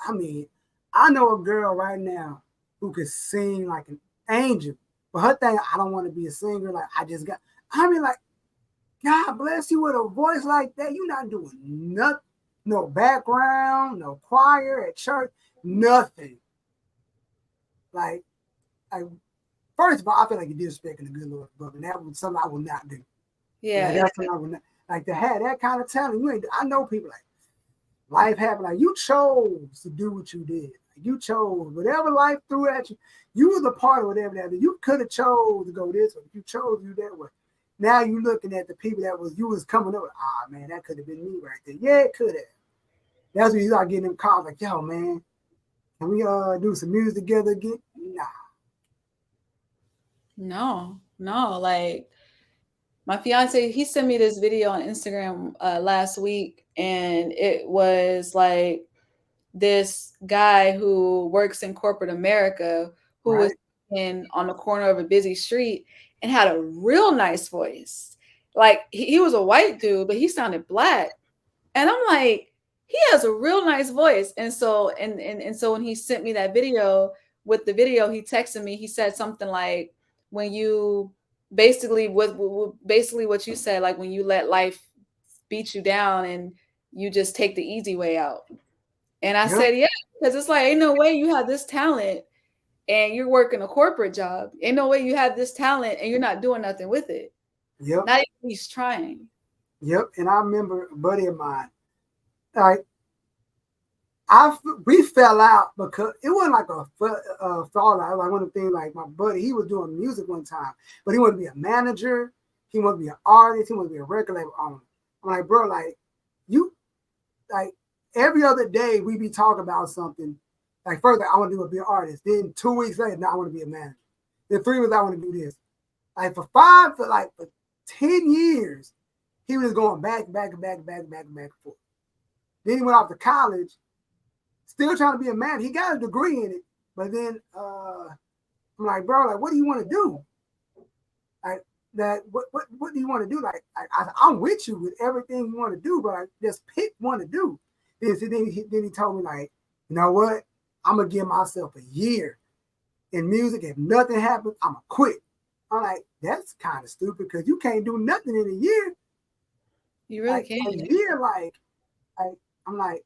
I mean, I know a girl right now who could sing like an angel, but her thing, I don't want to be a singer. Like I just got, I mean, like God bless you with a voice like that. You're not doing nothing, no background, no choir at church, nothing. Like, like first of all, I feel like you're disrespecting the good Lord above, and that was something I will not do. Yeah, Like that's something I would not like to have that kind of talent. You ain't. I know people like life happened. Like you chose to do what you did. Like, you chose whatever life threw at you. You was a part of whatever that. You could have chose to go this way. You chose to do that way. Now you looking at the people that was you was coming up with. Ah man, that could have been me right there. Yeah, it could have. That's when you start getting them calls like, yo man, can we do some music together again? Nah. no, like my fiance, he sent me this video on Instagram last week, and it was like this guy who works in corporate America who was Right. in on the corner of a busy street and had a real nice voice. Like he was a white dude, but he sounded black. And I'm like, he has a real nice voice. And so and so when he sent me that video, with the video, he texted me, he said something like, when you basically what you said, like when you let life beat you down and you just take the easy way out. And I Yep, said, yeah, because it's like, ain't no way you have this talent and you're working a corporate job. Ain't no way you have this talent and you're not doing nothing with it. yep, Not even he's trying. yep. And I remember a buddy of mine, like we fell out because it wasn't like a fallout. Like one of the things, like my buddy, he was doing music one time, but he wanted to be a manager, he wanted to be an artist, he wanted to be a record label owner. I'm like, bro, like you, like every other day we be talking about something. Like further, I want to be an artist. Then 2 weeks later, now I want to be a manager. Then 3 weeks, I want to do this. Like for 10 years, he was going back and forth. Then he went off to college, still trying to be a man. He got a degree in it, but then I'm like, bro, like, what do you want to do? Like that, what do you want to do? Like, I'm with you with everything you want to do, but I just pick one to do. Then he told me, like, you know what? I'm gonna give myself a year in music. If nothing happens, I'm gonna quit. I'm like, that's kind of stupid because you can't do nothing in a year. You really Like can't. a year, I'm like,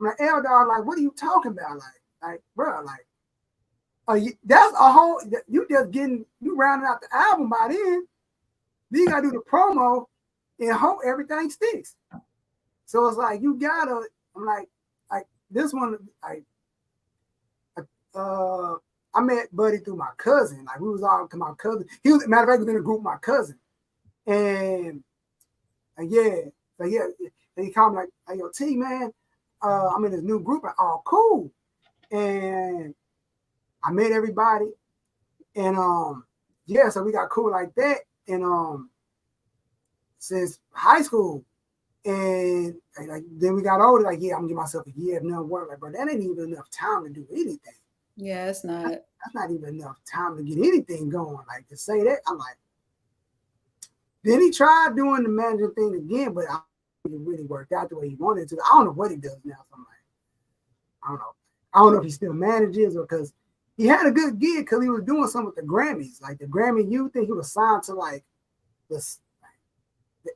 Eldar, like, what are you talking about? Like, bro, like, that's a whole. You just getting you rounding out the album by then. Then you gotta do the promo and hope everything sticks. So it's like you gotta. I'm like this one. I met Buddy through my cousin. Like we was all to my cousin. He was, matter of fact, he was in a group with my cousin, and yeah, so yeah, and he called me like, "Hey, yo, T man, I'm in this new group." And, oh, cool. And I met everybody, and yeah, so we got cool like that, and since high school, and like then we got older. Like, yeah, I'm gonna give myself a year of no work. Like, bro, that ain't even enough time to do anything. Yeah, it's not. That's not even enough time to get anything going. Like to say that, I'm like. Then he tried doing the managing thing again, but I don't think it really worked out the way he wanted to. I don't know what he does now. So I'm like, I don't know. I don't know if he still manages or because he had a good gig because he was doing something with the Grammys, like the Grammy Youth thing. He was signed to like the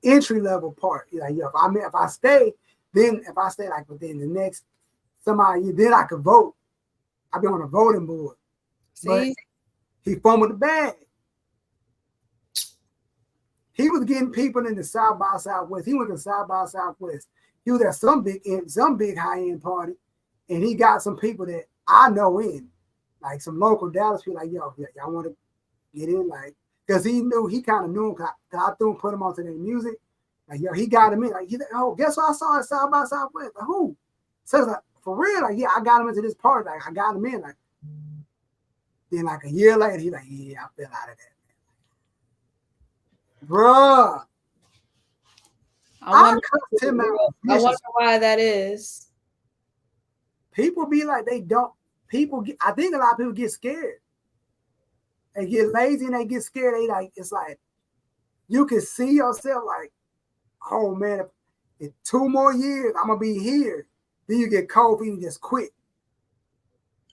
entry level part. He's like, yo, if I stay like within the next somebody, then I could vote. I'd be on a voting board. See? But he fumbled the bag. He was getting people in the South by Southwest. He went to South by Southwest. He was at some big high end party, and he got some people that I know in, like some local Dallas people. Like, yo, y'all want to get in, like, because he kind of knew him. Cause I threw him, put him onto their music. Like, yo, he got him in. Like, he's like, oh, guess what I saw at South by Southwest? Like, who? So it's like, for real, like, yeah, I got him into this party. Like, I got him in. Like, then like a year later, he's like, yeah, I fell out of that. Bruh. I wonder why that is. People be like, I think a lot of people get scared. They get lazy and they get scared. It's like, you can see yourself like, oh man, in 2 more years, I'm going to be here. Then you get cold and you just quit.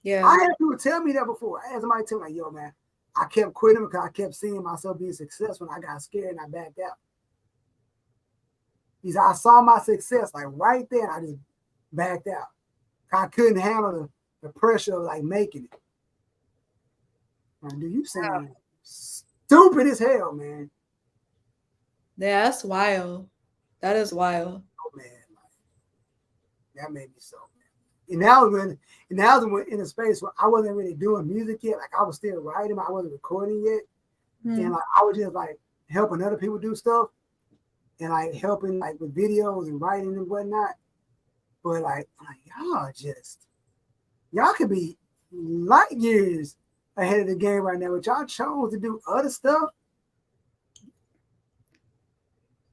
Yeah. I had people tell me that before. I had somebody tell me, like, yo, man, I kept quitting because I kept seeing myself being successful and I got scared and I backed out. He said, I saw my success like right there and I just backed out. I couldn't handle the pressure of like making it. Like, dude, you sound stupid as hell, man. Yeah, that's wild. That is wild. Oh man, like, that made me so mad. And that was when in a space where I wasn't really doing music yet. Like I was still writing, I wasn't recording yet. And like I was just like helping other people do stuff and like helping like with videos and writing and whatnot. But like y'all could be light years ahead of the game right now, but y'all chose to do other stuff.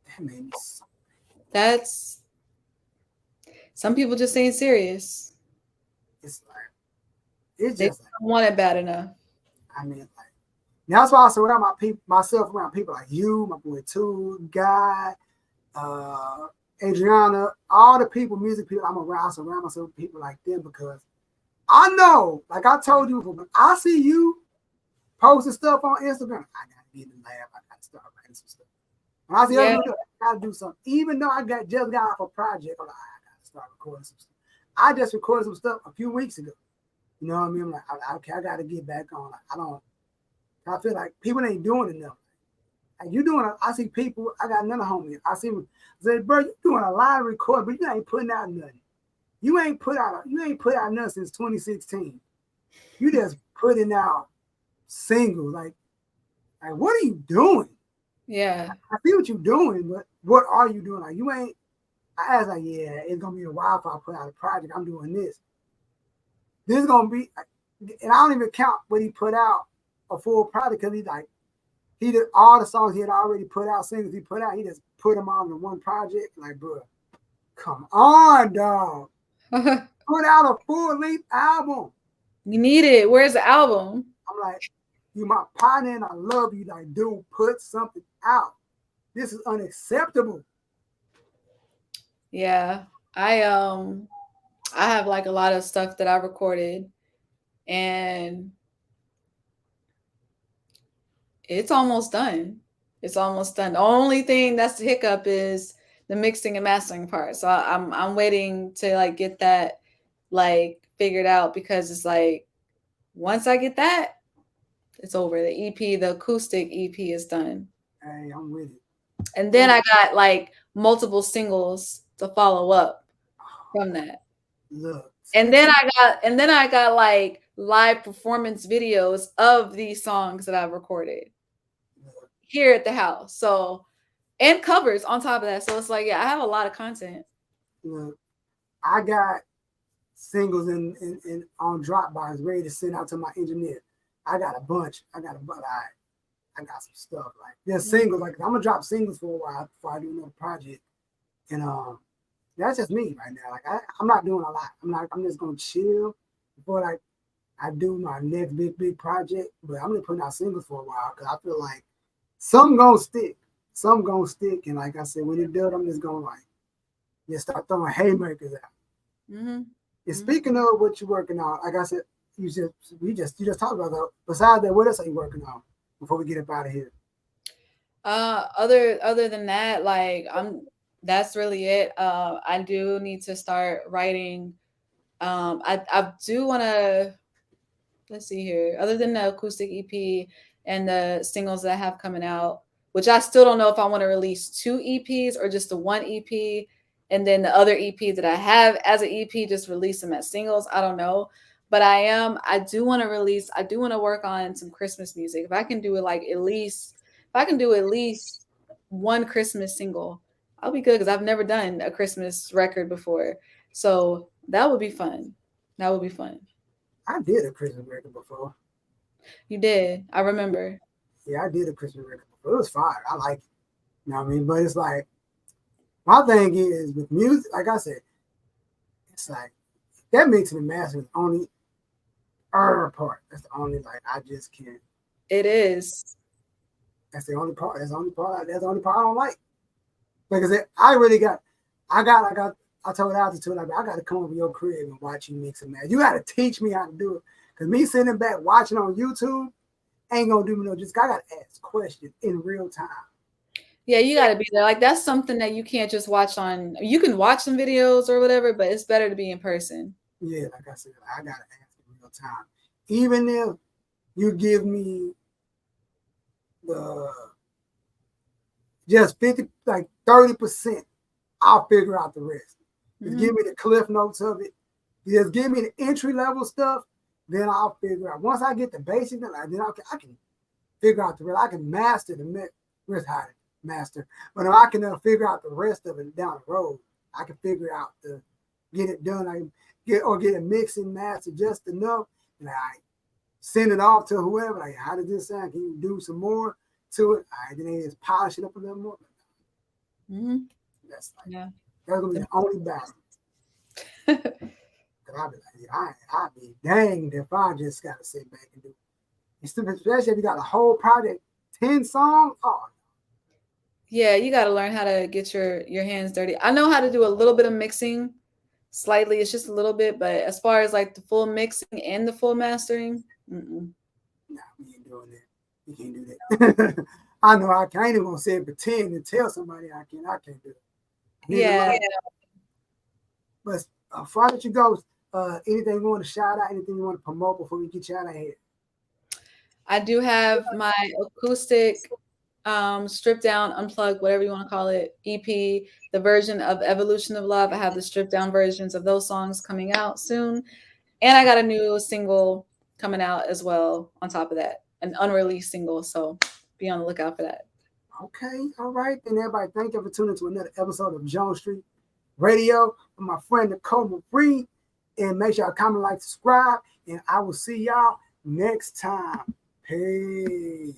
That made me so mad. That's some people just ain't serious. It's like They just don't want it bad enough. I mean, like that's why I surround myself around people like you, my boy Two, Guy, Adriana, all the people, music people, I'm around, I surround myself with people like them because I know, like I told you, when I see you posting stuff on Instagram, I gotta get in the lab, I gotta start writing some stuff. When I see other people, I gotta do something. Even though I just got off a project, I'm like, I gotta start recording some stuff. I just recorded some stuff a few weeks ago. You know what I mean? I'm like, okay, I gotta get back on. Like, I feel like people ain't doing enough. Like you doing, I see people, I got another homie. I see him say, bro, you doing a lot of recording, but you ain't putting out nothing. You ain't put out nothing since 2016. You just putting out singles. Like what are you doing? Yeah. I see what you're doing, but what are you doing? Like you ain't. I asked like, yeah, it's gonna be a while if I put out a project. I'm doing this. This is gonna be, and I don't even count what he put out a full project because he did all the songs he had already put out, singles he put out. He just put them all in one project. Like, bro, come on, dog. Put out a full-length album. You need it. Where's the album? I'm like, you my partner and I love you. Like, dude, put something out. This is unacceptable. Yeah. I have like a lot of stuff that I recorded and it's almost done. It's almost done. The only thing that's the hiccup is the mixing and mastering part. So I'm waiting to like get that like figured out because it's like once I get that, it's over. The EP, the acoustic EP is done. Hey, I'm with it. And then I got like multiple singles to follow up from that. Look. And then I got like live performance videos of these songs that I've recorded here at the house. So and covers on top of that. So it's like, yeah, I have a lot of content. Look, I got singles in on Dropbox ready to send out to my engineer. I got a bunch. I got some stuff like there's singles. Like I'm gonna drop singles for a while before I do another project, and that's just me right now. Like I'm not doing a lot. I'm just gonna chill before like I do my next big project. But I'm gonna put out singles for a while because I feel like some gonna stick. Some gonna stick, and like I said, when it does, I'm just gonna like just start throwing haymakers out. Mm-hmm. And speaking of what you're working on, like I said, you just talked about that. Besides that, what else are you working on before we get up out of here? Other than that, like that's really it. I do need to start writing. I do want to, let's see here. Other than the acoustic EP and the singles that I have coming out, which I still don't know if I want to release 2 EPs or just the 1 EP, and then the other EP that I have as an EP, just release them as singles. I don't know, but I do want to work on some Christmas music. If I can do it like if I can do at least one Christmas single, I'll be good because I've never done a Christmas record before. So that would be fun. That would be fun. I did a Christmas record before. You did. I remember. Yeah, I did a Christmas record before. It was fire. I like it. You know what I mean? But it's like, my thing is with music, like I said, it's like, that mixing and mastering is only our part. That's the only, like, I just can't. It is. That's the only part. That's the only part I don't like. Like I said, I told altitude, like, I got to come over your crib and watch you mix and master. You got to teach me how to do it. Because me sitting back watching on YouTube ain't going to do me no just. I got to ask questions in real time. Yeah, you got to be there. Like, that's something that you can't just watch on. You can watch some videos or whatever, but it's better to be in person. Yeah, like I said, I got to ask in real time. Even if you give me the just 50, like 30%, I'll figure out the rest. Just give me the cliff notes of it. Just give me the entry level stuff. Then I'll figure out. Once I get the basic, then I can figure out the rest. I can master the rest. How to master, but if I can figure out the rest of it down the road, I can figure out to get it done. I get a mix and master just enough, and I send it off to whoever. Like, how does this sound? Can you do some more to it? Then they just polish it up a little more. That's gonna be the only balance. I'll be like, I'd be danged if I just gotta sit back and do it. Especially if you got a whole project, 10 songs. Oh, Yeah, you got to learn how to get your hands dirty. I know how to do a little bit of mixing, slightly. It's just a little bit, but as far as like the full mixing and the full mastering, mm-mm. Nah, we ain't doing that. We can't do that. I know I can't even gonna say it, pretend and tell somebody I can. I can't do it. I need to Yeah. learn. But before I let you go, anything you want to shout out, anything you want to promote before we get you out of here? I do have my acoustic stripped down, unplugged, whatever you want to call it, EP, the version of Evolution of Love. I have the stripped down versions of those songs coming out soon. And I got a new single coming out as well on top of that, an unreleased single. So be on the lookout for that. Okay, all right. Then everybody, thank you for tuning to another episode of Jones Street Radio with my friend NicoleMarieee. And make sure y'all comment, like, subscribe. And I will see y'all next time. Peace.